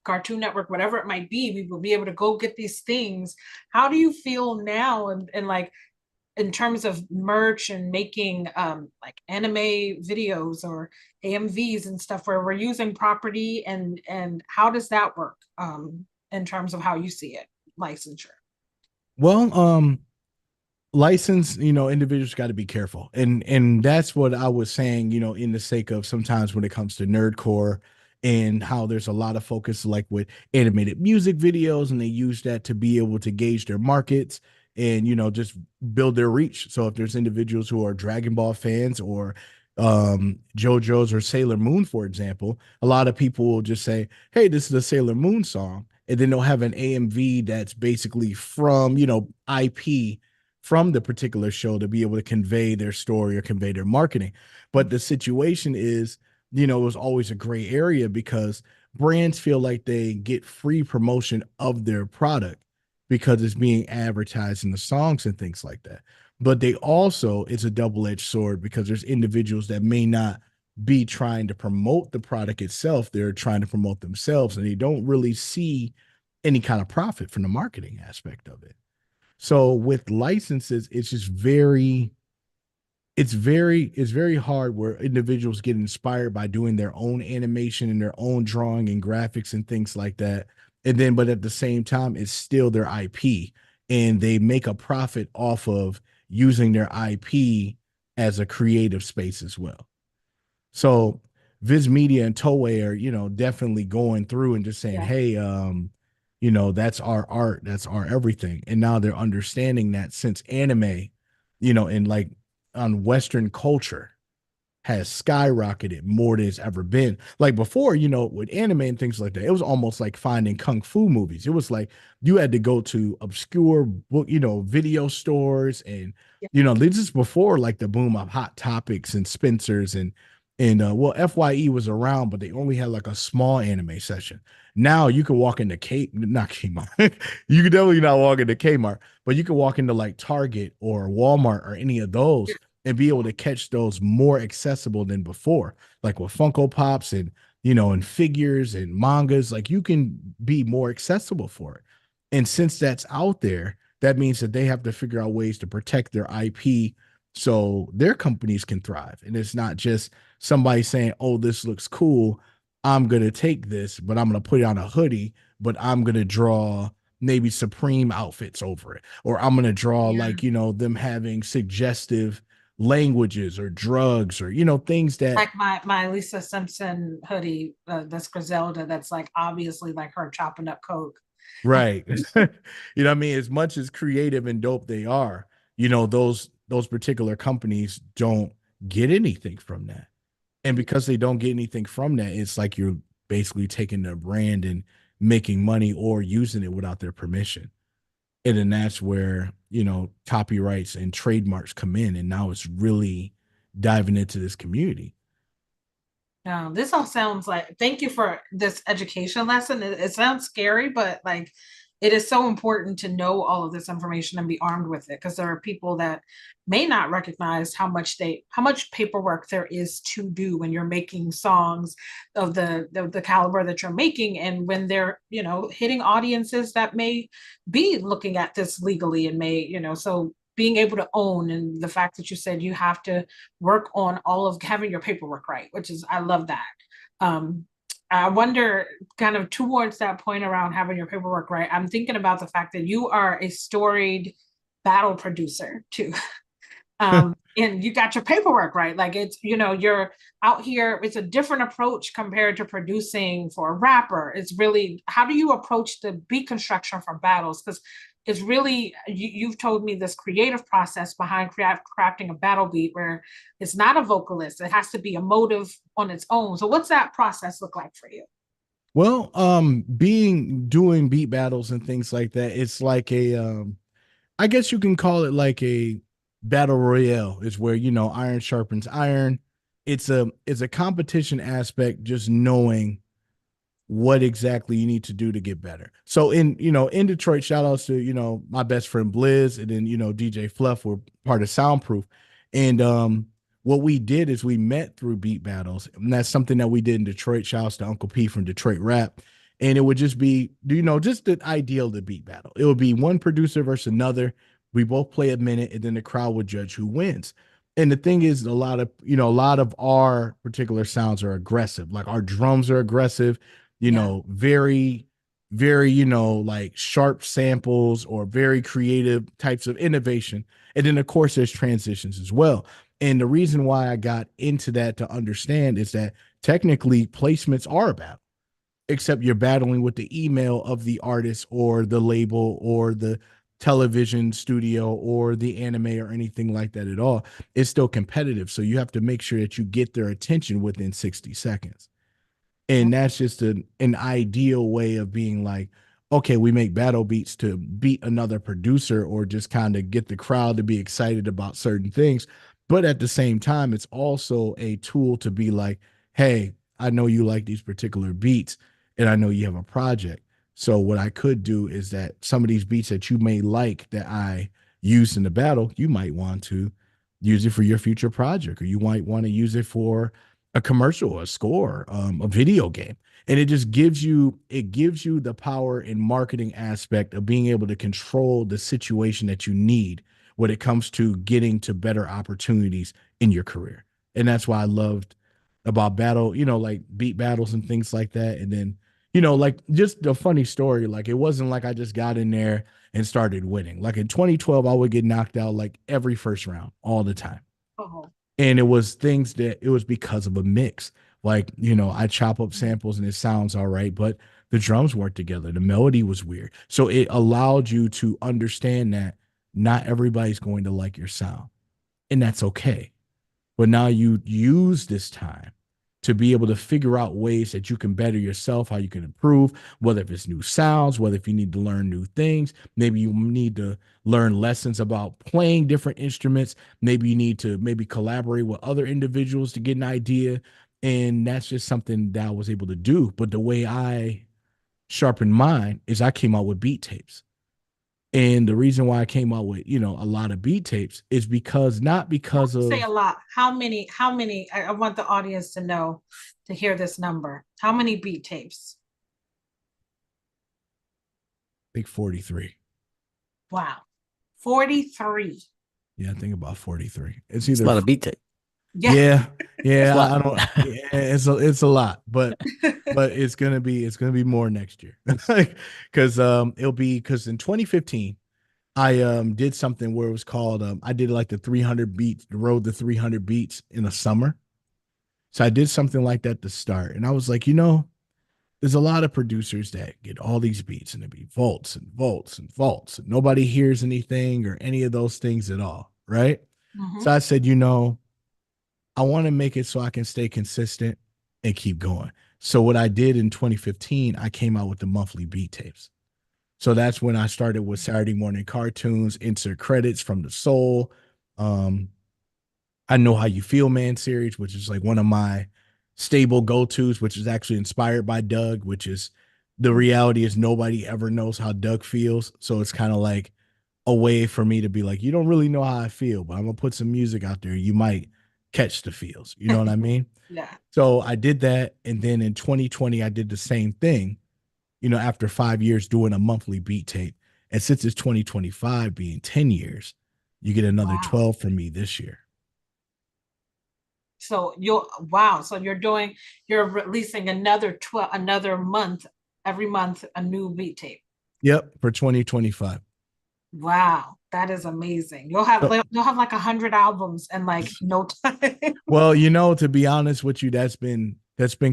Cartoon Network, whatever it might be, we will be able to go get these things. How do you feel now, and like in terms of merch and making like anime videos or AMVs and stuff, where we're using property, and how does that work in terms of how you see it, licensure? Well, license, individuals got to be careful, and that's what I was saying, in the sake of sometimes when it comes to nerdcore and how there's a lot of focus like with animated music videos, and they use that to be able to gauge their markets and just build their reach. So if there's individuals who are Dragon Ball fans or JoJo's or Sailor Moon, for example, a lot of people will just say, hey, this is a Sailor Moon song, and then they'll have an AMV that's basically from IP from the particular show to be able to convey their story or convey their marketing. But the situation is, it was always a gray area because brands feel like they get free promotion of their product because it's being advertised in the songs and things like that. But they also, it's a double-edged sword because there's individuals that may not be trying to promote the product itself. They're trying to promote themselves and they don't really see any kind of profit from the marketing aspect of it. So with licenses, it's very hard where individuals get inspired by doing their own animation and their own drawing and graphics and things like that. And then, but at the same time, it's still their IP and they make a profit off of using their IP as a creative space as well. So Viz Media and Toei are, definitely going through and just saying, Yeah. hey, that's our art, that's our everything. And now they're understanding that since anime, and like on Western culture has skyrocketed more than it's ever been. Like before, with anime and things like that, it was almost like finding kung fu movies. It was like you had to go to obscure book, video stores and Yeah. this is before like the boom of Hot Topics and Spencer's and well, FYE was around, but they only had like a small anime session. Now you can walk into not Kmart. You can definitely not walk into Kmart, but you can walk into like Target or Walmart or any of those and be able to catch those more accessible than before. Like with Funko Pops and figures and mangas, like you can be more accessible for it. And since that's out there, that means that they have to figure out ways to protect their IP so their companies can thrive. And it's not just somebody saying, oh, this looks cool. I'm going to take this, but I'm going to put it on a hoodie, but I'm going to draw maybe Supreme outfits over it. Or I'm going to draw Yeah. like, them having suggestive languages or drugs or, things that, Like my Lisa Simpson hoodie, that's Griselda, that's like obviously like her chopping up coke. right. What I mean? As much as creative and dope they are, those particular companies don't get anything from that. And because they don't get anything from that, it's like you're basically taking their brand and making money or using it without their permission. And then that's where, copyrights and trademarks come in. And now it's really diving into this community. This all sounds like, thank you for this education lesson. It sounds scary, but like it is so important to know all of this information and be armed with it, because there are people that may not recognize how much paperwork there is to do when you're making songs of the caliber that you're making, and when they're, hitting audiences that may be looking at this legally and may, so being able to own, and the fact that you said you have to work on all of having your paperwork right, which is, I love that. um I wonder, kind of towards that point around having your paperwork right, I'm thinking about the fact that you are a storied battle producer too. And you got your paperwork right. Like, it's, you're out here, it's a different approach compared to producing for a rapper. It's really, how do you approach the beat construction for battles? Because it's really, you've told me this creative process behind crafting a battle beat where it's not a vocalist, it has to be a motive on its own. So what's that process look like for you? Well, being doing beat battles and things like that, it's like a I guess you can call it like a battle royale, is where, iron sharpens iron. It's a competition aspect, just knowing what exactly you need to do to get better. So in Detroit, shout outs to, my best friend Blizz, and then, DJ Fluff were part of Soundproof. And what we did is we met through beat battles. And that's something that we did in Detroit. Shout outs to Uncle P from Detroit Rap. And it would just be, just the ideal of the beat battle. It would be one producer versus another. We both play a minute, and then the crowd would judge who wins. And the thing is, a lot of our particular sounds are aggressive. Like our drums are aggressive, Yeah. very, very, like sharp samples or very creative types of innovation. And then, of course, there's transitions as well. And the reason why I got into that to understand is that technically placements are a battle, except you're battling with the email of the artist or the label or the television studio or the anime or anything like that at all. It's still competitive. So you have to make sure that you get their attention within 60 seconds. And that's just an ideal way of being like, okay, we make battle beats to beat another producer or just kind of get the crowd to be excited about certain things. But at the same time, it's also a tool to be like, hey, I know you like these particular beats, and I know you have a project. So what I could do is that some of these beats that you may like that I used in the battle, you might want to use it for your future project, or you might want to use it for a commercial, a score, a video game. And it gives you the power and marketing aspect of being able to control the situation that you need when it comes to getting to better opportunities in your career. And that's why I loved about battle, like beat battles and things like that. And then, like just a funny story, like it wasn't like I just got in there and started winning. Like in 2012, I would get knocked out like every first round all the time. Oh. And it was because of a mix. Like, I chop up samples and it sounds all right, but the drums weren't together. The melody was weird. So it allowed you to understand that not everybody's going to like your sound. And that's okay. But now you use this time to be able to figure out ways that you can better yourself, how you can improve, whether if it's new sounds, whether if you need to learn new things, maybe you need to learn lessons about playing different instruments, maybe you need to maybe collaborate with other individuals to get an idea. And that's just something that I was able to do. But the way I sharpened mine is I came out with beat tapes. And the reason why I came out with, a lot of beat tapes is because not because Say a of lot. How many, I want the audience to know, to hear this number. How many beat tapes? like 43. Wow. 43. Yeah, I think about 43. It's It's a either lot of beat tape. Yeah. yeah, It's a yeah, I lot. don't yeah, it's a lot, but it's gonna be more next year. Because it'll be because in 2015 I did something where it was called I did like the 300 beats, the road to 300 beats in a summer. So I did something like that to start, and I was like, there's a lot of producers that get all these beats and it be volts and volts and volts, and nobody hears anything or any of those things at all, right? So Mhm. I said, I want to make it so I can stay consistent and keep going. So what I did in 2015, I came out with the monthly beat tapes. So that's when I started with Saturday morning cartoons, insert credits from the Soul. Um, I Know How You Feel Man series, which is like one of my stable go-tos, which is actually inspired by Doug, which is the reality is nobody ever knows how Doug feels. So it's kind of like a way for me to be like, you don't really know how I feel, but I'm gonna put some music out there. You might catch the feels. You know what I mean? Yeah. So I did that. And then in 2020, I did the same thing, after 5 years doing a monthly beat tape. And since it's 2025 being 10 years, you get another Wow. 12 from me this year. So you'll wow. So you're releasing another month, every month a new beat tape. Yep, for 2025. Wow, that is amazing. So, You'll have like 100 albums in like no time. well, to be honest with you, that's been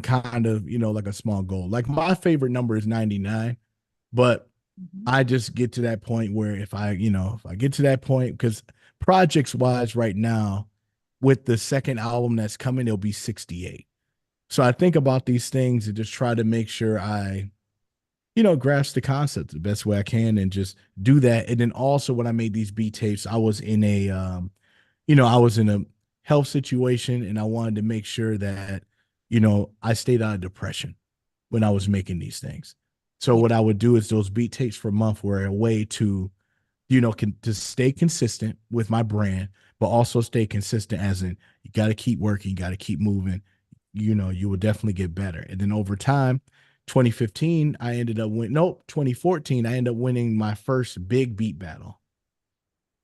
kind of, like a small goal. Like my favorite number is 99, but Mhm. I just get to that point where if I get to that point, because projects wise right now, with the second album that's coming, it'll be 68. So I think about these things and just try to make sure I, grasp the concept the best way I can and just do that. And then also when I made these beat tapes, I was in a health situation and I wanted to make sure that, I stayed out of depression when I was making these things. So Yeah. what I would do is those beat tapes for a month were a way to, to stay consistent with my brand, but also stay consistent as in you got to keep working, you got to keep moving. You will definitely get better. And then over time, 2015, I ended up winning. Nope, 2014, I ended up winning my first big beat battle.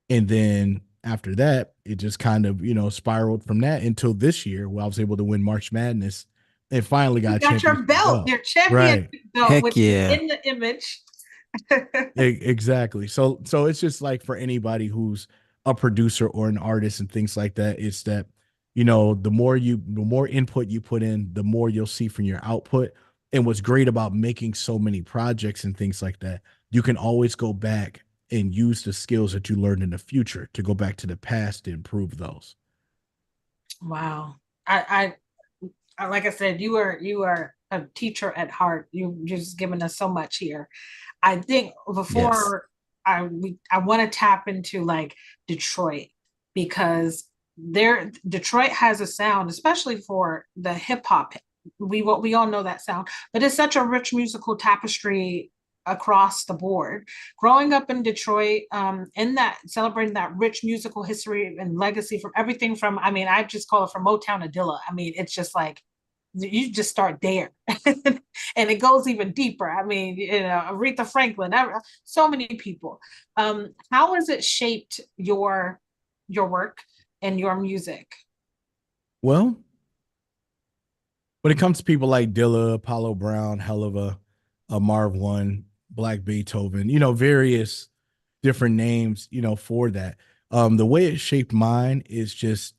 And then after that, it just kind of, spiraled from that until this year where I was able to win March Madness and finally got You a got your championship belt, belt. your championship Right. belt, Heck which is yeah. in the image. Exactly. So it's just like for anybody who's a producer or an artist and things like that, it's that, the more input you put in, the more you'll see from your output. And what's great about making so many projects and things like that, you can always go back and use the skills that you learned in the future to go back to the past to improve those. Wow. Like I said, you are a teacher at heart. You just given us so much here. I think Yes. before I want to tap into like Detroit because Detroit has a sound, especially for the hip hop. We all know that sound, but it's such a rich musical tapestry across the board. Growing up in Detroit, in that celebrating that rich musical history and legacy from everything from, I mean, I just call it from Motown to Dilla. I mean, it's just like you just start there and it goes even deeper. I mean, Aretha Franklin, so many people. How has it shaped your work and your music? Well, when it comes to people like Dilla, Apollo Brown, hell of a Marv One, Black Beethoven, various different names, for that. The way it shaped mine is just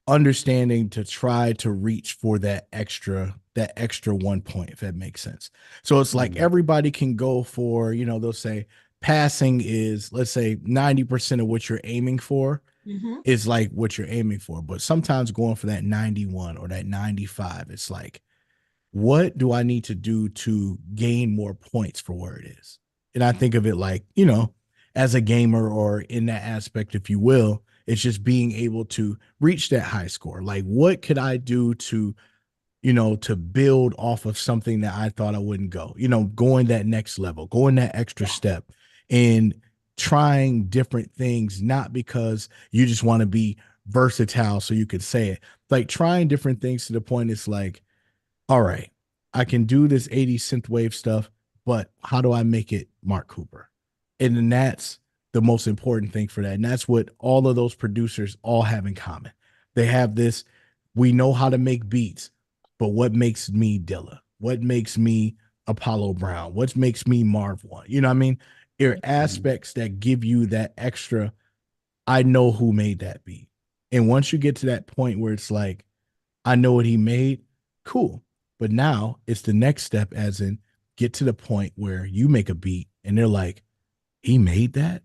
understanding to try to reach for that extra 1 point, if that makes sense. So it's like Mm. everybody can go for, they'll say passing is, let's say, 90% of what you're aiming for Mm-hmm. is like what you're aiming for. But sometimes going for that 91 or that 95, it's like, what do I need to do to gain more points for where it is? And I think of it like, as a gamer or in that aspect, if you will, it's just being able to reach that high score. Like, what could I do to build off of something that I thought I wouldn't go, going that next level, going that extra Yeah. step and trying different things, not because you just want to be versatile so you could say it, like trying different things to the point it's like, all right, I can do this 80s synthwave stuff, but how do I make it Mark Cooper? And then that's the most important thing for that. And that's what all of those producers all have in common. They have this, we know how to make beats, but what makes me Dilla? What makes me Apollo Brown? What makes me Marv One? You know what I mean? There are Mhm. aspects that give you that extra, I know who made that beat. And once you get to that point where it's like, I know what he made. Cool. But now it's the next step, as in get to the point where you make a beat and they're like, he made that.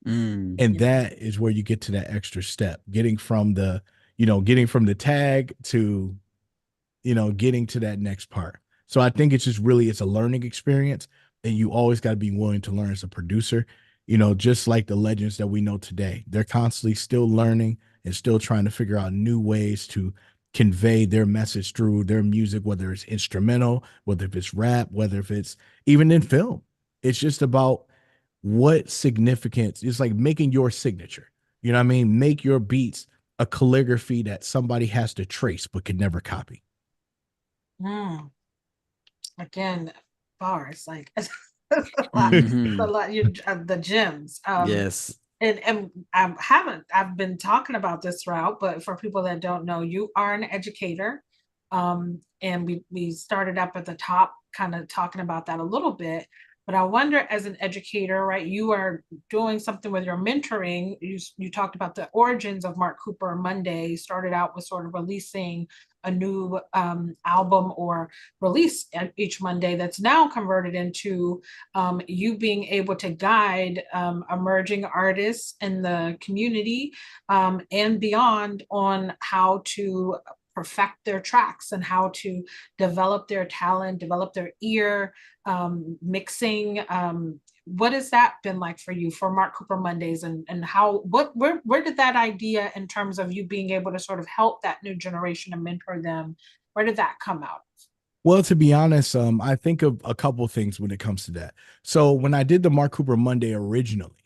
Mm. And that is where you get to that extra step, getting from the tag to, getting to that next part. So I think it's a learning experience. And you always got to be willing to learn as a producer, just like the legends that we know today. They're constantly still learning and still trying to figure out new ways to convey their message through their music, whether it's instrumental, whether if it's rap, whether if it's even in film. It's just about what significance. It's like making your signature. You know what I mean? Make your beats a calligraphy that somebody has to trace but can never copy. Mm. Again, bars like a Hmm. lot. The gems. Yes. And I haven't. I've been talking about this route, but for people that don't know, you are an educator, and we started up at the top, kind of talking about that a little bit. But I wonder, as an educator, right? You are doing something with your mentoring. You talked about the origins of Mark Cooper Monday. Started out with sort of releasing a new album or release each Monday. That's now converted into you being able to guide emerging artists in the community and beyond on how to perfect their tracks and how to develop their talent, develop their ear, mixing. What has that been like for you for Mark Cooper Mondays, and how where did that idea in terms of you being able to sort of help that new generation and mentor them, where did that come out? Well, to be honest, I think of a couple things when it comes to that. So when I did the Mark Cooper Monday originally,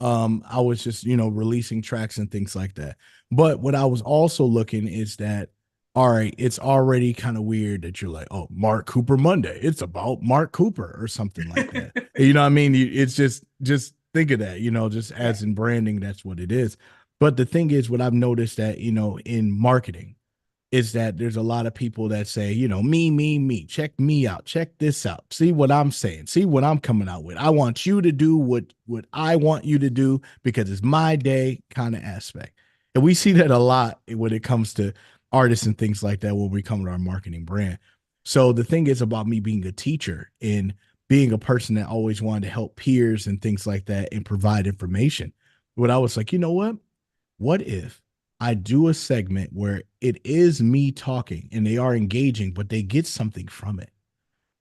I was just, releasing tracks and things like that. But what I was also looking is that, all right, it's already kind of weird that you're like, oh, Mark Cooper Monday. It's about Mark Cooper or something like that. You know what I mean? It's just think of that, just Yeah. as in branding, that's what it is. But the thing is, what I've noticed that, in marketing, is that there's a lot of people that say, me, check me out, check this out, see what I'm saying, see what I'm coming out with. I want you to do what I want you to do because it's my day kind of aspect. And we see that a lot when it comes to artists and things like that when we come to our marketing brand. So the thing is about me being a teacher and being a person that always wanted to help peers and things like that and provide information. What I was like, you know what if I do a segment where it is me talking and they are engaging, but they get something from it?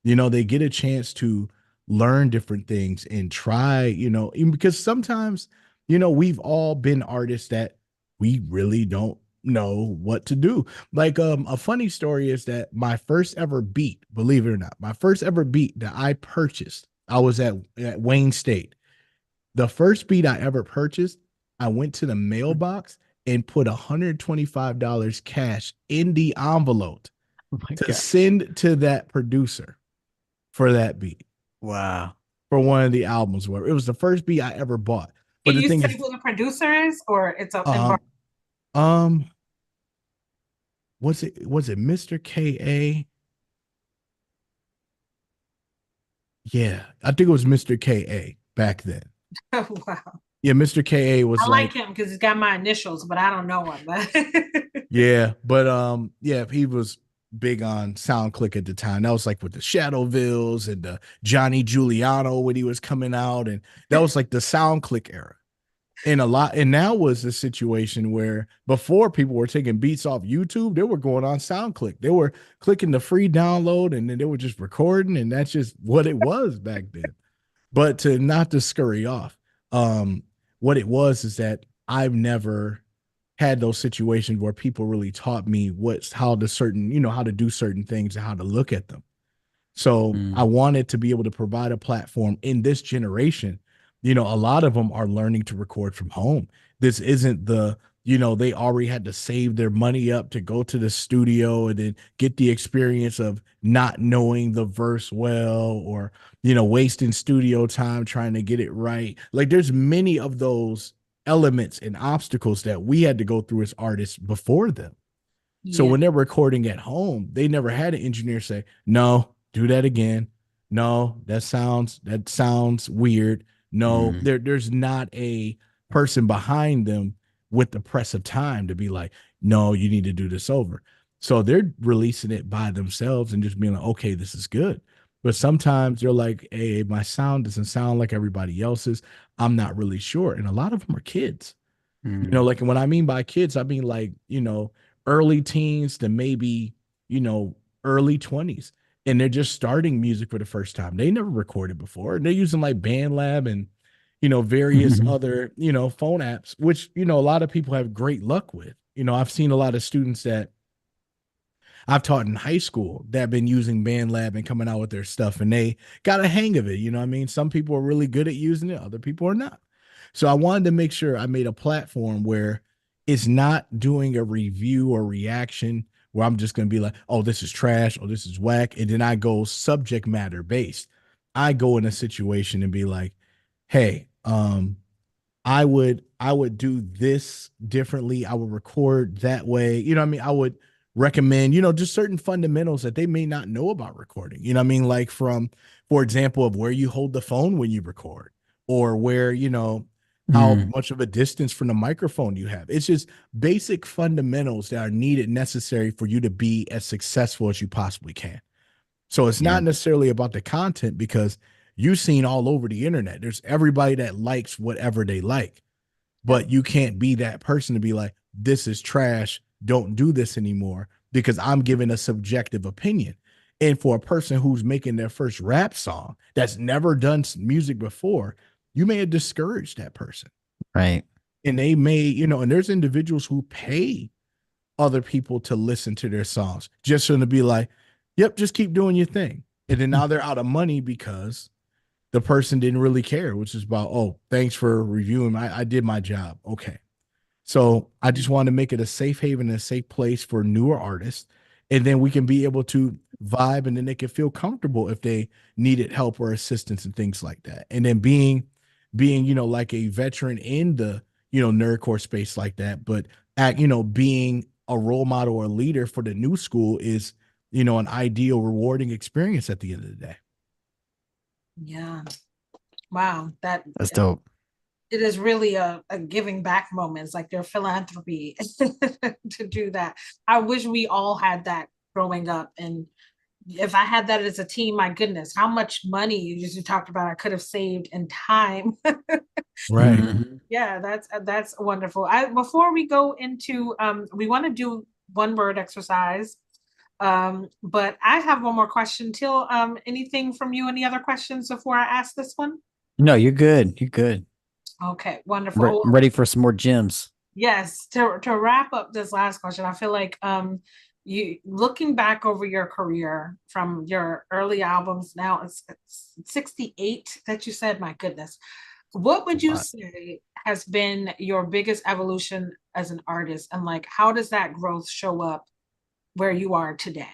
They get a chance to learn different things and try, even because sometimes, we've all been artists that we really don't know what to do. Like a funny story is that my first ever beat, believe it or not, my first ever beat that I purchased, I was at Wayne State. The first beat I ever purchased, I went to the mailbox and put $125 cash in the envelope Oh my to gosh. send to that producer for that beat Wow. for one of the albums where it was the first beat I ever bought. But Can the you thing say is, who the producer is, or it's a um, um, was it Mr. KA? Yeah, I think it was Mr. KA back then. wow. Yeah, Mr. KA was I like like, him because he's got my initials, but I don't know him. But yeah, but yeah, he was big on SoundClick at the time. That was like with the Shadowvilles and the Johnny Giuliano when he was coming out, and that was like the SoundClick era. And now was the situation where before people were taking beats off YouTube, they were going on SoundClick. They were clicking the free download and then they were just recording, and that's just what it was back then. But to not to scurry off, um, what it was is that I've never had those situations where people really taught me how to how to do certain things and how to look at them. So I Mm. wanted to be able to provide a platform in this generation. A lot of them are learning to record from home. This isn't they already had to save their money up to go to the studio and then get the experience of not knowing the verse well, or, wasting studio time trying to get it right. Like there's many of those elements and obstacles that we had to go through as artists before them. So yeah, when they're recording at home, they never had an engineer say, "No, do that again. No, that sounds weird." No, Mm. there's not a person behind them with the press of time to be like, "No, you need to do this over." So they're releasing it by themselves and just being like, "Okay, this is good." But sometimes they're like, "Hey, my sound doesn't sound like everybody else's. I'm not really sure." And a lot of them are kids. Mm. Like what I mean by kids, I mean like, early teens to maybe, early 20s. And they're just starting music for the first time. They never recorded before. And they're using like BandLab and, various other, phone apps, which, a lot of people have great luck with. I've seen a lot of students that I've taught in high school that have been using BandLab and coming out with their stuff, and they got a hang of it. You know what I mean? Some people are really good at using it, other people are not. So I wanted to make sure I made a platform where it's not doing a review or reaction where I'm just going to be like, oh, this is trash, or this is whack. And then I go subject matter based. I go in a situation and be like, hey, I would do this differently. I would record that way. You know what I mean? I would recommend, just certain fundamentals that they may not know about recording. You know what I mean? Like from, for example, of where you hold the phone when you record, or where, how Mm, much of a distance from the microphone you have. It's just basic fundamentals that are needed, necessary for you to be as successful as you possibly can. So it's yeah. not necessarily about the content, because you've seen all over the internet. There's everybody that likes whatever they like, Yep. but you can't be that person to be like, this is trash. Don't do this anymore, because I'm giving a subjective opinion. And for a person who's making their first rap song that's never done music before, you may have discouraged that person. Right. And they may, and there's individuals who pay other people to listen to their songs just so to be like, yep, just keep doing your thing. And then now they're out of money because the person didn't really care, which is about, oh, thanks for reviewing. I did my job. Okay. So I just want to make it a safe haven, a safe place for newer artists. And then we can be able to vibe, and then they can feel comfortable if they needed help or assistance and things like that. And then being, like a veteran in the, nerdcore space like that, but being a role model or leader for the new school is, an ideal, rewarding experience at the end of the day. Yeah. Wow. That That's dope. it is really a giving back moment. It's like their philanthropy to do that. I wish we all had that growing up. And if I had that as a team, my goodness, how much money you talked about I could have saved in time. Right. Mhm. Yeah, that's wonderful. I before we go into we want to do one word exercise. But I have one more question. Till anything from you? Any other questions before I ask this one? No, you're good. You're good. Okay, wonderful. I'm ready for some more gems. Yes, to wrap up this last question, I feel like you looking back over your career from your early albums, now it's 68 that you said, my goodness. What would you Lot. say has been your biggest evolution as an artist, and like how does that growth show up where you are today?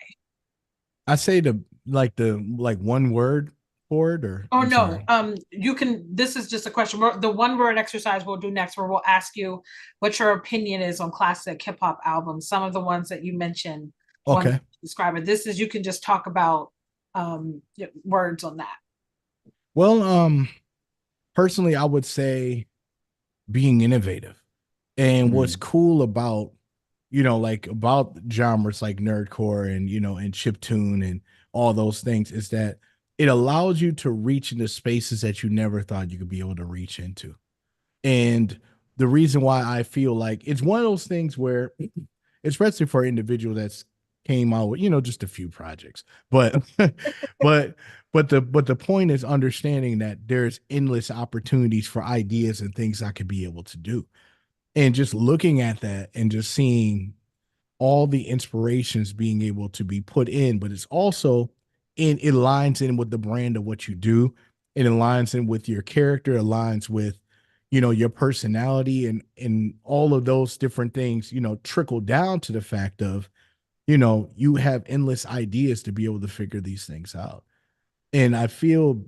I say the one word for it, or Oh I'm no, sorry. you can. This is just a question. The one word exercise we'll do next, where we'll ask you what your opinion is on classic hip hop albums. Some of the ones that you mentioned, one Okay. describe it. This is you can just talk about words on that. Well, personally, I would say being innovative. And what's Mm, cool about, like about genres like nerdcore and, and chiptune and all those things is that it allows you to reach into spaces that you never thought you could be able to reach into. And the reason why I feel like it's one of those things where, especially for an individual that's came out with, just a few projects, but but but the point is understanding that there's endless opportunities for ideas and things I could be able to do. And just looking at that and just seeing all the inspirations being able to be put in, but it's also it aligns in with the brand of what you do. It aligns in with your character, aligns with, your personality, and all of those different things, trickle down to the fact of, you have endless ideas to be able to figure these things out. And I feel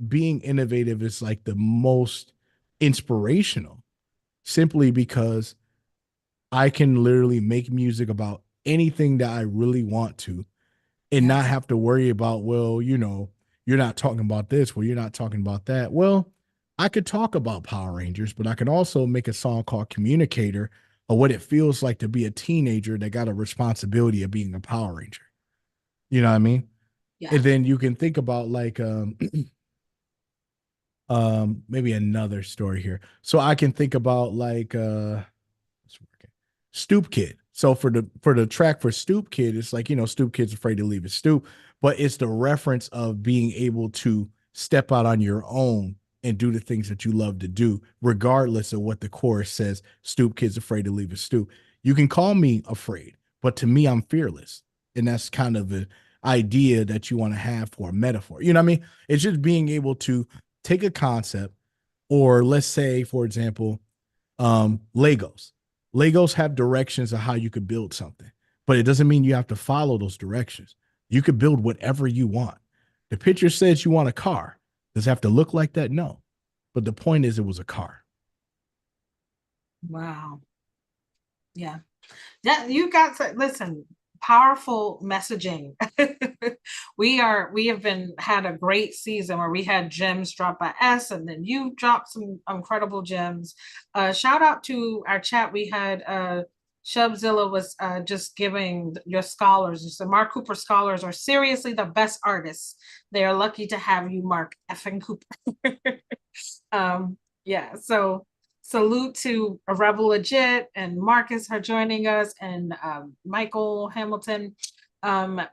being innovative is like the most inspirational, simply because I can literally make music about anything that I really want to, and not Yes. have to worry about, well, you're not talking about this, well, you're not talking about that. Well, I could talk about Power Rangers, but I can also make a song called Communicator, or what it feels like to be a teenager that got a responsibility of being a Power Ranger. You know what I mean? Yeah. And then you can think about like maybe another story here. So I can think about like Stoop Kid. So for the track for Stoop Kid, it's like, Stoop Kid's afraid to leave his stoop, but it's the reference of being able to step out on your own and do the things that you love to do, regardless of what the chorus says. Stoop Kid's afraid to leave his stoop. You can call me afraid, but to me, I'm fearless. And that's kind of the idea that you want to have for a metaphor. You know what I mean? It's just being able to take a concept, or let's say, for example, Legos. Legos have directions of how you could build something, but it doesn't mean you have to follow those directions. You could build whatever you want. The picture says you want a car. Does it have to look like that? No. But the point is, it was a car. Wow. Yeah. Yeah, you got to listen, powerful messaging. We have been had a great season where we had gems dropped by S, and then you dropped some incredible gems. Shout out to our chat. We had Shubzilla was just giving your scholars, the Mark Cooper scholars are seriously the best artists. They are lucky to have you, Mark effing Cooper. Yeah, so salute to a Rebel Legit and Marcus for joining us, and Michael Hamilton.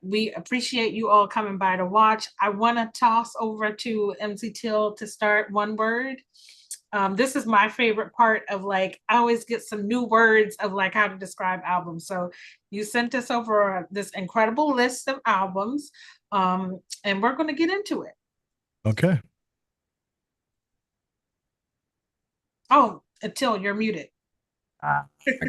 We appreciate you all coming by to watch. I want to toss over to MC Till to start one word. This is my favorite part of, like, I always get some new words of like how to describe albums. So you sent us over this incredible list of albums, and we're going to get into it. Okay. Oh, Till, you're muted. I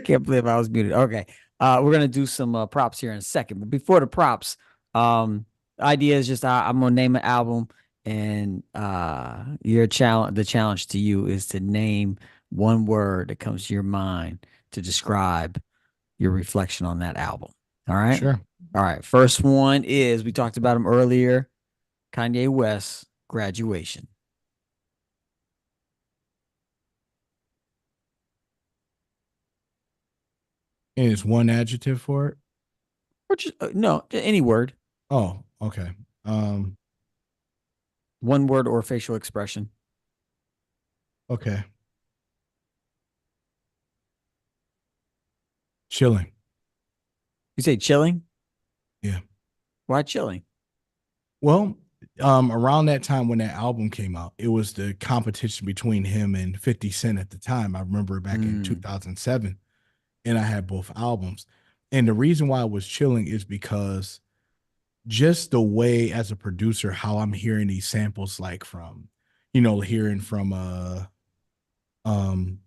can't believe I was muted. Okay. We're gonna do some props here in a second, but before the props, idea is just I'm gonna name an album, and your challenge, the challenge to you is to name one word that comes to your mind to describe your reflection on that album. All right. Sure. All right. First one is, we talked about him earlier, Kanye West, Graduation. And it's one adjective for it. Or just no, any word, Oh, okay. one word or facial expression. Okay. Chilling. You say chilling? Yeah. Why chilling? Well, around that time when that album came out, it was the competition between him and 50 Cent at the time. I remember back in Mm, 2007, and I had both albums. And the reason why I was chilling is because just the way, as a producer, how I'm hearing these samples, like from, hearing from um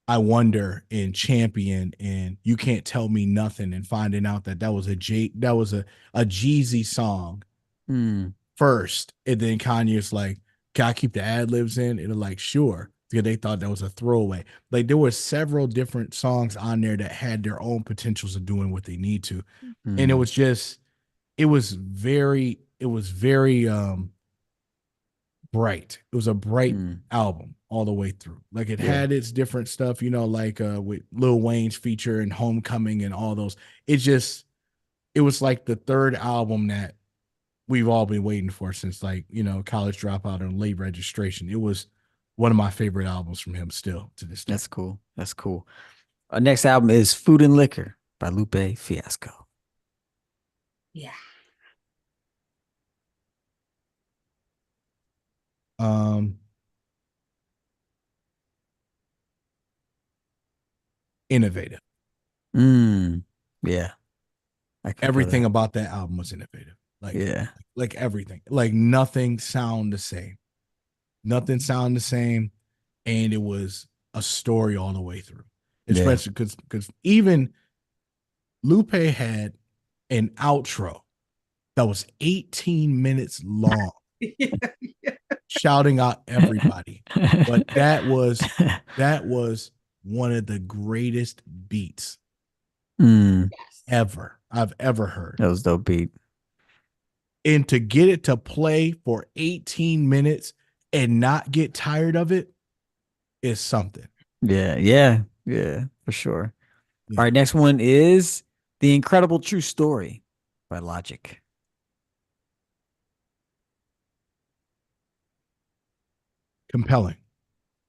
I Wonder and Champion and You Can't Tell Me Nothing, and finding out that that was a Jeezy song mm, first, and then Kanye's like, "Can I keep the ad libs in?" And they're like, "Sure," because they thought that was a throwaway. Like, there were several different songs on there that had their own potentials of doing what they need to, and mm, it was very bright. It was a bright mm. album all the way through. Like, it Yeah, had its different stuff, like with Lil Wayne's feature and Homecoming and all those. It was like the third album that we've all been waiting for since, like, College Dropout and Late Registration. It was one of my favorite albums from him still to this day. that's cool. That's cool. Our next album is Food and Liquor by Lupe Fiasco. Yeah. Um, Innovative. Mm, yeah, I can feel Everything that. about that album was innovative. Yeah, Like everything. Like, nothing sound the same. Nothing sound the same, and it was a story all the way through. yeah. Especially because even Lupe had an outro that was 18 minutes long, shouting out everybody. But that was one of the greatest beats Mm, Yes. ever I've ever heard. that was dope beat. And to get it to play for 18 minutes and not get tired of it is something. Yeah, yeah, yeah, for sure. All Yeah. right, next one is The Incredible True Story by Logic. Compelling.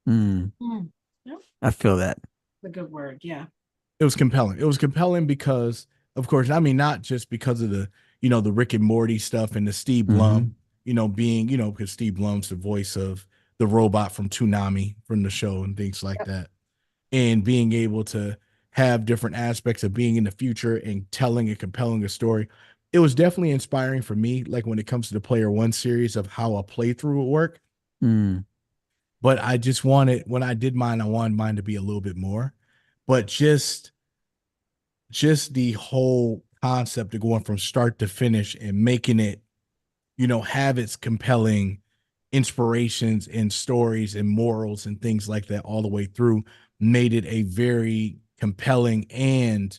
Mm, Mm. Yeah, I feel that. a good word. Yeah. It was compelling. It was compelling because, of course, I mean, not just because of the Rick and Morty stuff and the Steve Hmm. Blum, being, because Steve Blum's the voice of the robot from Toonami from the show and things like Yep. that. And being able to have different aspects of being in the future and telling and compelling a story. It was definitely inspiring for me, like when it comes to the Player One series of how a playthrough would work. Mm, But I just wanted, when I did mine, I wanted mine to be a little bit more. But just the whole concept of going from start to finish and making it, have its compelling inspirations and stories and morals and things like that all the way through made it a very compelling and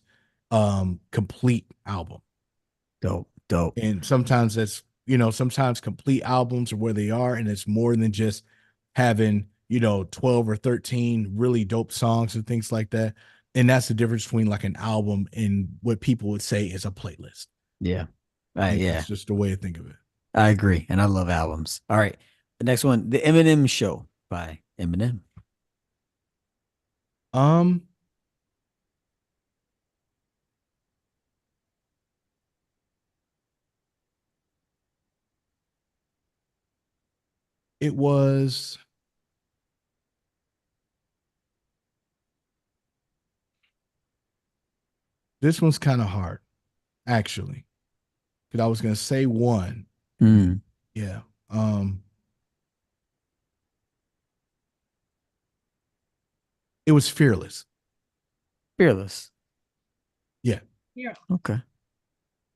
complete album. dope, dope. And sometimes sometimes complete albums are where they are, and it's more than just having 12 or 13 really dope songs and things like that. And that's the difference between like an album and what people would say is a playlist. Yeah. That's Yeah. just the way to think of it. I agree. And I love albums. All right. The next one, The Eminem Show by Eminem. um it was this one's kind of hard actually, because I was gonna say one, and then Mm, yeah, um it was Fearless. Fearless. Yeah. Yeah. Okay.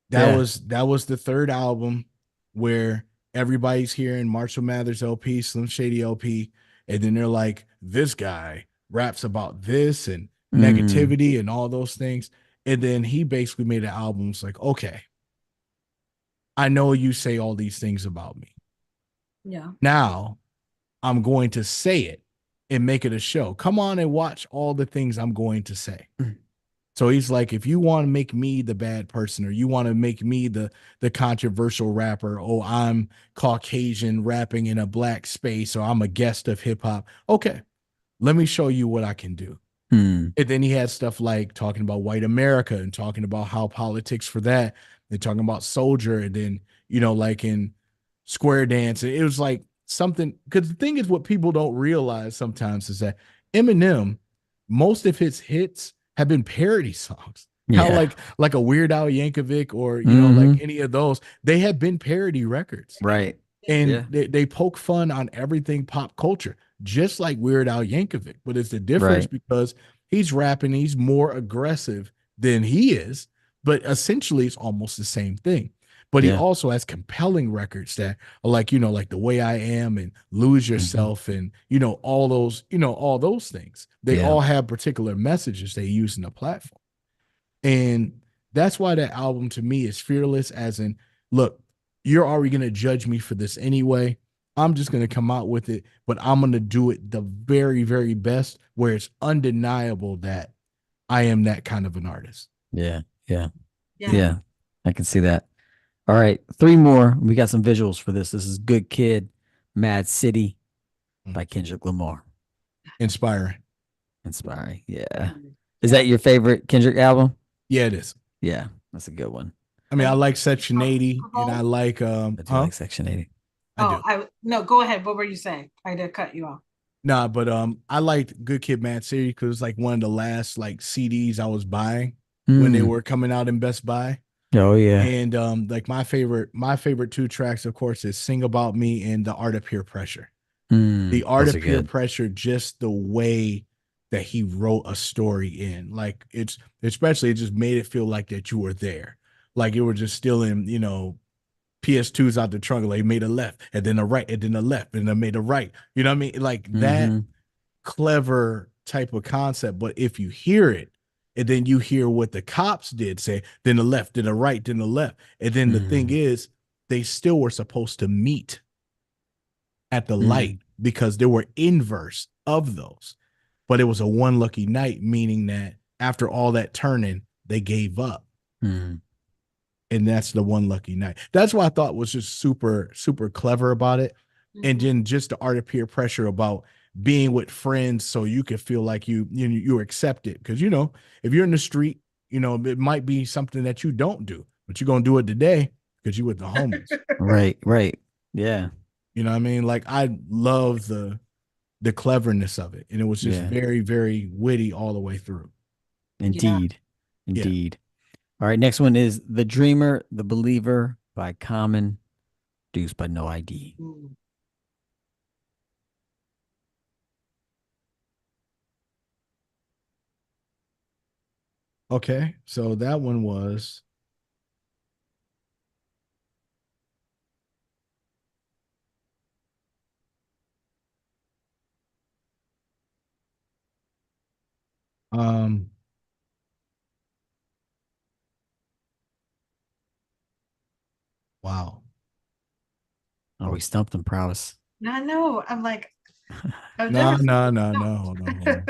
That Yeah. was that was the third album where everybody's hearing Marshall Mathers LP, Slim Shady LP, and then they're like, this guy raps about this and Mm, negativity and all those things. And then he basically made an album. It's like, okay, I know you say all these things about me. Yeah. Now I'm going to say it and make it a show. Come on and watch all the things I'm going to say. So he's like, if you want to make me the bad person, or you want to make me the controversial rapper, oh, I'm Caucasian rapping in a black space, or I'm a guest of hip hop. Okay, let me show you what I can do. mm, And then he had stuff like talking about white America and talking about how politics for that, and talking about Soldier, and then like in Square Dance. It was like something, because the thing is, what people don't realize sometimes is that Eminem, most of his hits have been parody songs. How yeah. like a Weird Al Yankovic, or like Hmm. any of those, they have been parody records, Right. and Yeah. they poke fun on everything pop culture, just like Weird Al Yankovic. But it's the difference Right. because he's rapping, he's more aggressive than he is, but essentially it's almost the same thing. But he Yeah. also has compelling records that are like, like The Way I Am and Lose Hmm. Yourself, and all those things. They Yeah. all have particular messages they use in the platform. And that's why that album to me is fearless, as in, look, you're already going to judge me for this anyway. I'm just going to come out with it, but I'm going to do it the very, very best, where it's undeniable that I am that kind of an artist. Yeah. Yeah. Yeah. Yeah. I can see that. All right. Three more. We got some visuals for this. This is Good Kid, Mad City by Kendrick Lamar. Inspiring. Inspiring. Yeah. Mhm. Is Yeah. that your favorite Kendrick album? Yeah, it is. Yeah. That's a good one. I mean, I And like Section 80, and I like I do like Section 80. I do. I no, go ahead. What were you saying? I did cut you off. Nah, but I liked Good Kid, Mad City because it was like one of the last like CDs I was buying when they Mm. were coming out in Best Buy. Oh, yeah. And like my favorite two tracks, of course, is Sing About Me and The Art of Peer Pressure. The Mm. Art Those of are Peer good. Pressure, just the way that he wrote a story in, like, it's especially, it just made it feel like that you were there, like you were just stealing, PS2s out the trunk, like made a left and then a right and then a left and then made a right. You know what I mean? Like that Hmm. clever type of concept. But if you hear it and then you hear what the cops did say, then the left, then the right, then the left. And then the thing Mm. is, they still were supposed to meet at the light Mm. because there were inverse of those. But it was a one lucky night, meaning that after all that turning, they gave up. Mm. And that's the one lucky night. That's what I thought was just super, super clever about it. And Mhm. then just the art of peer pressure about being with friends so you can feel like you're accepted. Because if you're in the street, it might be something that you don't do, but you're gonna do it today because you with the homies. Right. Right. Yeah. You know what I mean? Like, I love the cleverness of it. And it was just Yeah. very, very witty all the way through. Yeah. Indeed. Yeah. Indeed. All right, next one is The Dreamer, The Believer by Common, produced by No ID. Mm. Okay. So that one was um wow. Oh, we stumped him, prowess. I know. I'm like, I've No, never no, no, no. no, hold on, hold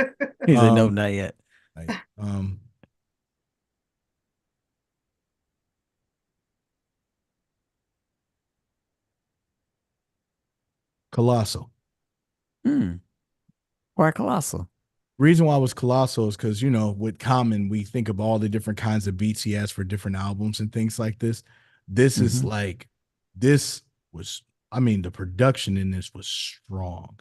He said, on. no, not yet. Like, Colossal. Hmm. Why Colossal? Reason why it was Colossal is because, with Common, we think of all the different kinds of beats he has for different albums and things like this. This is Hmm. like, this was, I mean, the production in this was strong.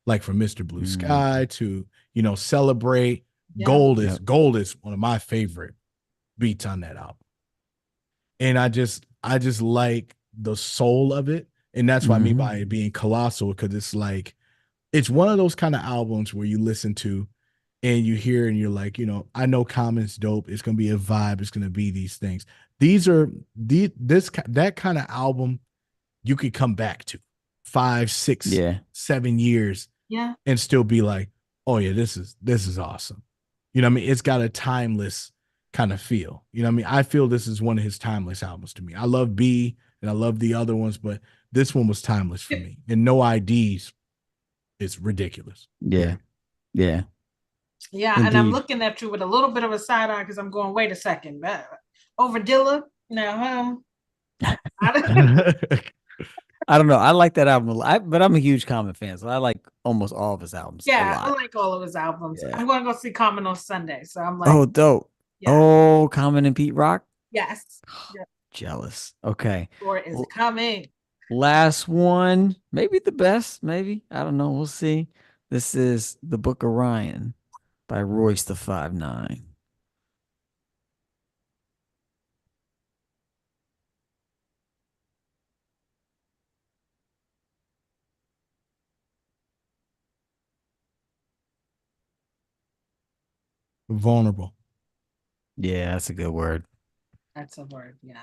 Like from Mr. Blue Mm. Sky to, Celebrate. Yeah. Gold is one of my favorite beats on that album. And I just like the soul of it. And that's what I mean Hmm. by it being colossal, because it's like, it's one of those kind of albums where you listen to and you hear and you're like, I know Common's dope. It's gonna be a vibe. It's gonna be these things. These are that kind of album you could come back to 5, 6, Yeah. 7 years Yeah. and still be like, oh yeah, this is awesome. You know what I mean? It's got a timeless kind of feel. You know what I mean? I feel this is one of his timeless albums to me. I love B and I love the other ones, but this one was timeless for me. And No IDs is ridiculous. Yeah. Period. Yeah. Yeah. And I'm Indeed. looking at you with a little bit of a side eye because I'm going, wait a second. Over Dilla? No, I, I don't know. I like that album a lot, but I'm a huge Common fan, so I like almost all of his albums a yeah, I lot. like all of his albums. Yeah. I'm going to go see Common on Sunday. So I'm like, Oh, dope. yeah, Oh, Common and Pete Rock. yes. Yeah, Jealous. Okay. tour is L- coming. Last one, maybe the best, maybe. I don't know. We'll see. This is The Book of Ryan by Royce the 5'9". Vulnerable. Yeah, that's a good word. That's a word. Yeah.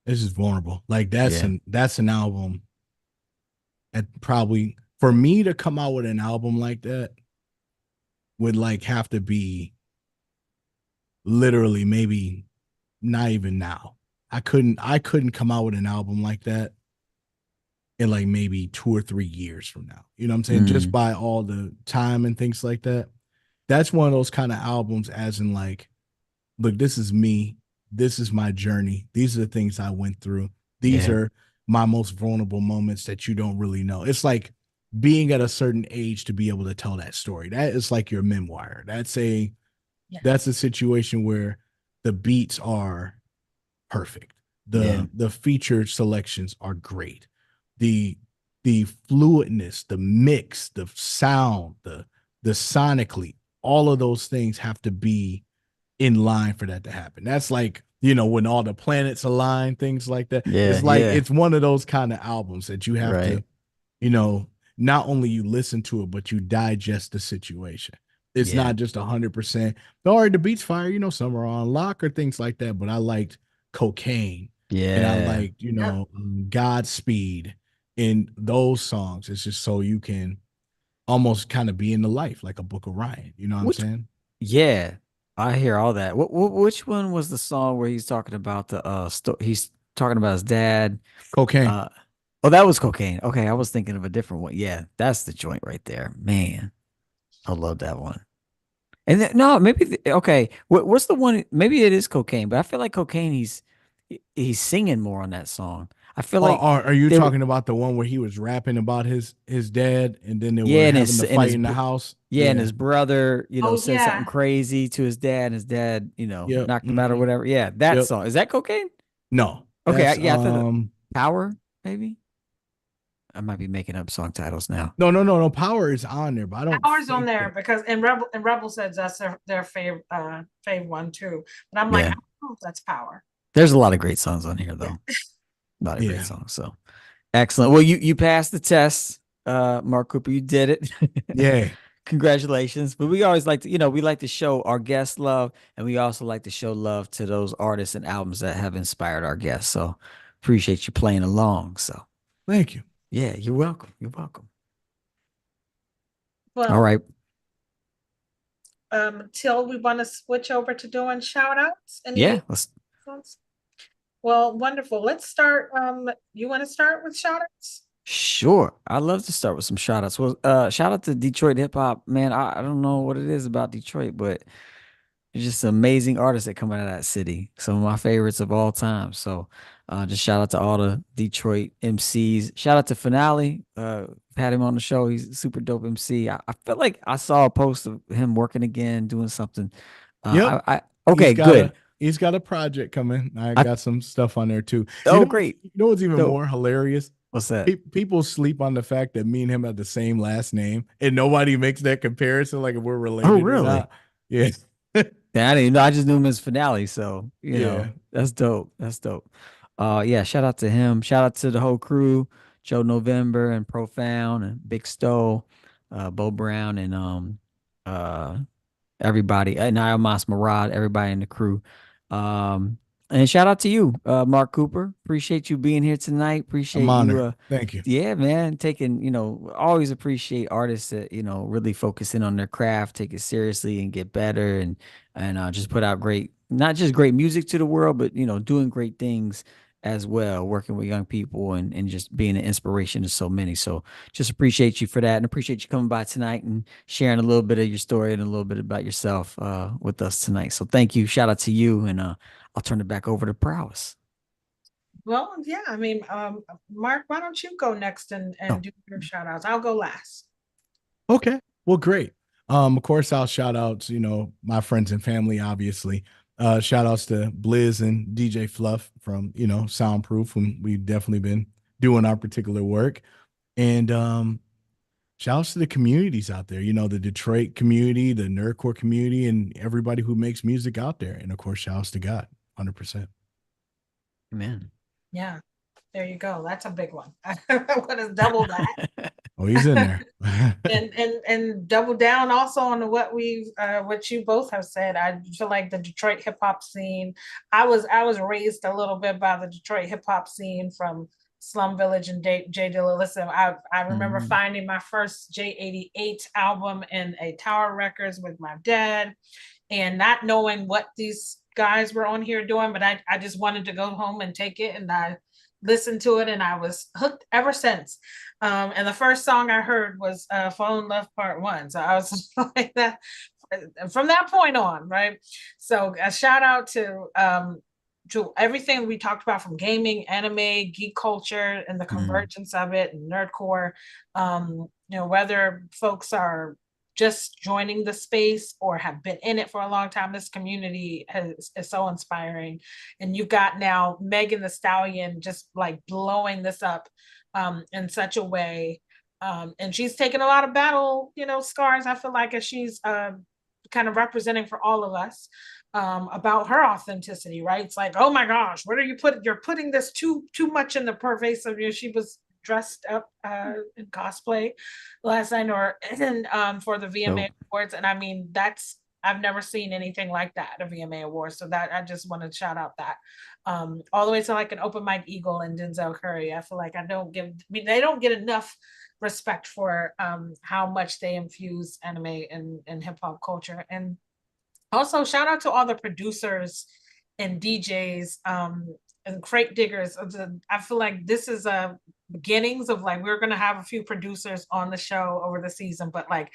This is vulnerable. Like Yeah. that's an album. And probably for me to come out with an album like that would like have to be literally maybe not even now. I couldn't come out with an album like that in like maybe 2 or 3 years from now. You know what I'm saying? Just Mm, by all the time and things like that. That's one of those kind of albums, as in like, look, this is me. This is my journey. These are the things I went through. These yeah. are my most vulnerable moments that you don't really know. It's like being at a certain age to be able to tell that story. That is like your memoir. Yeah. That's a situation where the beats are perfect. Yeah. The feature selections are great. The the fluidness, the mix, the sound, the sonically, all of those things have to be in line for that to happen. That's like, when all the planets align, things like that. Yeah. It's like Yeah. it's one of those kind of albums that you have Right. to, you know, not only you listen to it, but you digest the situation. It's Yeah. not just 100%. All right, the beats fire, some are on lock or things like that. But I liked Cocaine and I Yeah. liked, Yep. Godspeed in those songs. It's just so you can almost kind of be in the life like a Book of Ryan. You know what I'm Which, saying? yeah, I hear all that. Which one was the song where he's talking about he's talking about his dad? Cocaine. Uh, oh, that was Cocaine. Okay, I was thinking of a different one. Yeah, that's the joint right there. Man, I love that one. And then, no, maybe okay. What's the one? Maybe it is Cocaine, but I feel like Cocaine. He's singing more on that song. I feel Or, like are you they were talking about the one where he was rapping about his dad and then they yeah, were having the fight in the house? yeah, and Yeah. his brother, Oh, said something yeah. crazy to his dad, and his dad, Yep. knocked him out or whatever. Yeah, that Yep. song. Is that Cocaine? No, Okay, that's yeah, I thought Power, maybe. I might be making up song titles now. No. Power is on there, but I don't Ours on think there that. because and Rebel says that's their fave one too. But I'm like, I Yeah. don't know if that's Power. There's a lot of great songs on here Yeah. though. A lot of great Yeah. songs. So excellent. Well, you passed the test, Mark Cooper. You did it. Yay. Congratulations. But we always like to, we like to show our guests love, and we also like to show love to those artists and albums that have inspired our guests. So appreciate you playing along. So Thank you. yeah, you're welcome. You're welcome. All Well, right. Till we want to switch over to doing shout outs. Yeah, Any let's thoughts? Well, wonderful. Let's start. You want to start with shout outs? sure. I'd love to start with some shout outs. Well, shout out to Detroit hip hop. Man, I don't know what it is about Detroit, but it's just amazing artists that come out of that city. Some of my favorites of all time. So just shout out to all the Detroit MCs. Shout out to Finale. Had him on the show. He's a super dope MC. I feel like I saw a post of him working again, doing something. Yep. He's Okay, got good. a project coming. I I got some stuff on there too. Oh great. You know what's even Dope. more hilarious? What's that? People sleep on the fact that me and him have the same last name, and nobody makes that comparison, like if we're Oh related or really? not. Yeah. Yeah, I didn't even know. I just knew him as Finale. So, Yeah. that's dope. That's dope. Yeah, shout out to him. Shout out to the whole crew, Joe November and Profound and Big Stowe, Bo Brown and uh everybody, and Niall Murad, everybody in the crew. Um, and shout out to you, Mark Cooper. Appreciate you being here tonight. I'm Appreciate you. honored. Thank you. Yeah, man, taking, always appreciate artists that, really focus in on their craft, take it seriously and get better and just put out great, not just great music to the world, but, doing great things as well, working with young people and just being an inspiration to so many. So just appreciate you for that and appreciate you coming by tonight and sharing a little bit of your story and a little bit about yourself with us tonight. So thank you. Shout out to you. And I'll turn it back over to Prowess. Well, yeah. I mean, Mark, why don't you go next and Oh, do your shout outs? I'll go last. okay. Well, great. Of course, I'll shout out, my friends and family, obviously. Shout outs to Blizz and DJ Fluff from, Soundproof, when we've definitely been doing our particular work. And shout outs to the communities out there, the Detroit community, the nerdcore community, and everybody who makes music out there. And of course, shout outs to God, 100%. Amen. Yeah, there you go. That's a big one. I want to double that. Oh, he's in there. And double down also on what you both have said. I feel like the Detroit hip hop scene. I was raised a little bit by the Detroit hip hop scene from Slum Village and J Dilla. Listen, I remember Mhm. finding my first J88 album in a Tower Records with my dad, and not knowing what these guys were on here doing, but I just wanted to go home and take it, and I listened to it and I was hooked ever since. And the first song I heard was Fall in Love Part One. So I was like that from that point on, right? So a shout out to everything we talked about, from gaming, anime, geek culture, and the Mhm. convergence of it, and nerdcore. Whether folks are just joining the space or have been in it for a long time, this community is so inspiring. And you've got now Megan the Stallion just like blowing this up in such a way. And she's taken a lot of battle, scars, I feel like, as she's kind of representing for all of us about her authenticity, right? It's like, oh my gosh, what are you putting? You're putting this too much in the pervasive. She was dressed up in cosplay last night or for the VMA So Awards, and I mean I've never seen anything like that at a VMA Awards. So that I just want to shout out that all the way to like an Open Mike Eagle and Denzel Curry. I feel like they don't get enough respect for how much they infuse anime and hip hop culture. And also shout out to all the producers and DJs and crate diggers. I feel like this is a beginnings of, like, we're gonna have a few producers on the show over the season, but like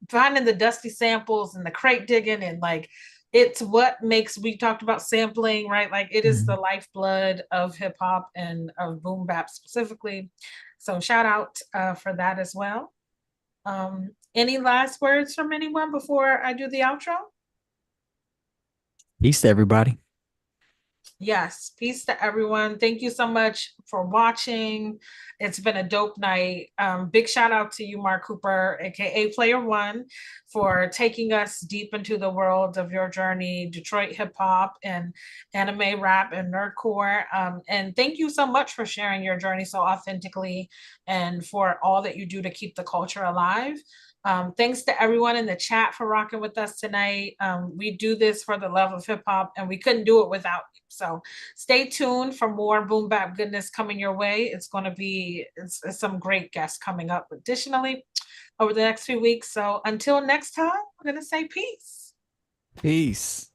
finding the dusty samples and the crate digging, and like it's what makes, we talked about sampling, right? Like it is the mhm. lifeblood of hip hop and of boom bap specifically. So shout out for that as well. Any last words from anyone before I do the outro? Peace to everybody. Yes, peace to everyone. Thank you so much for watching. It's been a dope night. Big shout out to you, Mark Cooper, aka Player One, for taking us deep into the world of your journey, Detroit hip hop and anime rap and nerdcore. And thank you so much for sharing your journey so authentically and for all that you do to keep the culture alive. Thanks to everyone in the chat for rocking with us tonight. We do this for the love of hip hop, and we couldn't do it without you. So stay tuned for more Boom Bap goodness coming your way. It's going to be it's some great guests coming up additionally over the next few weeks. So until next time, I'm going to say peace. Peace.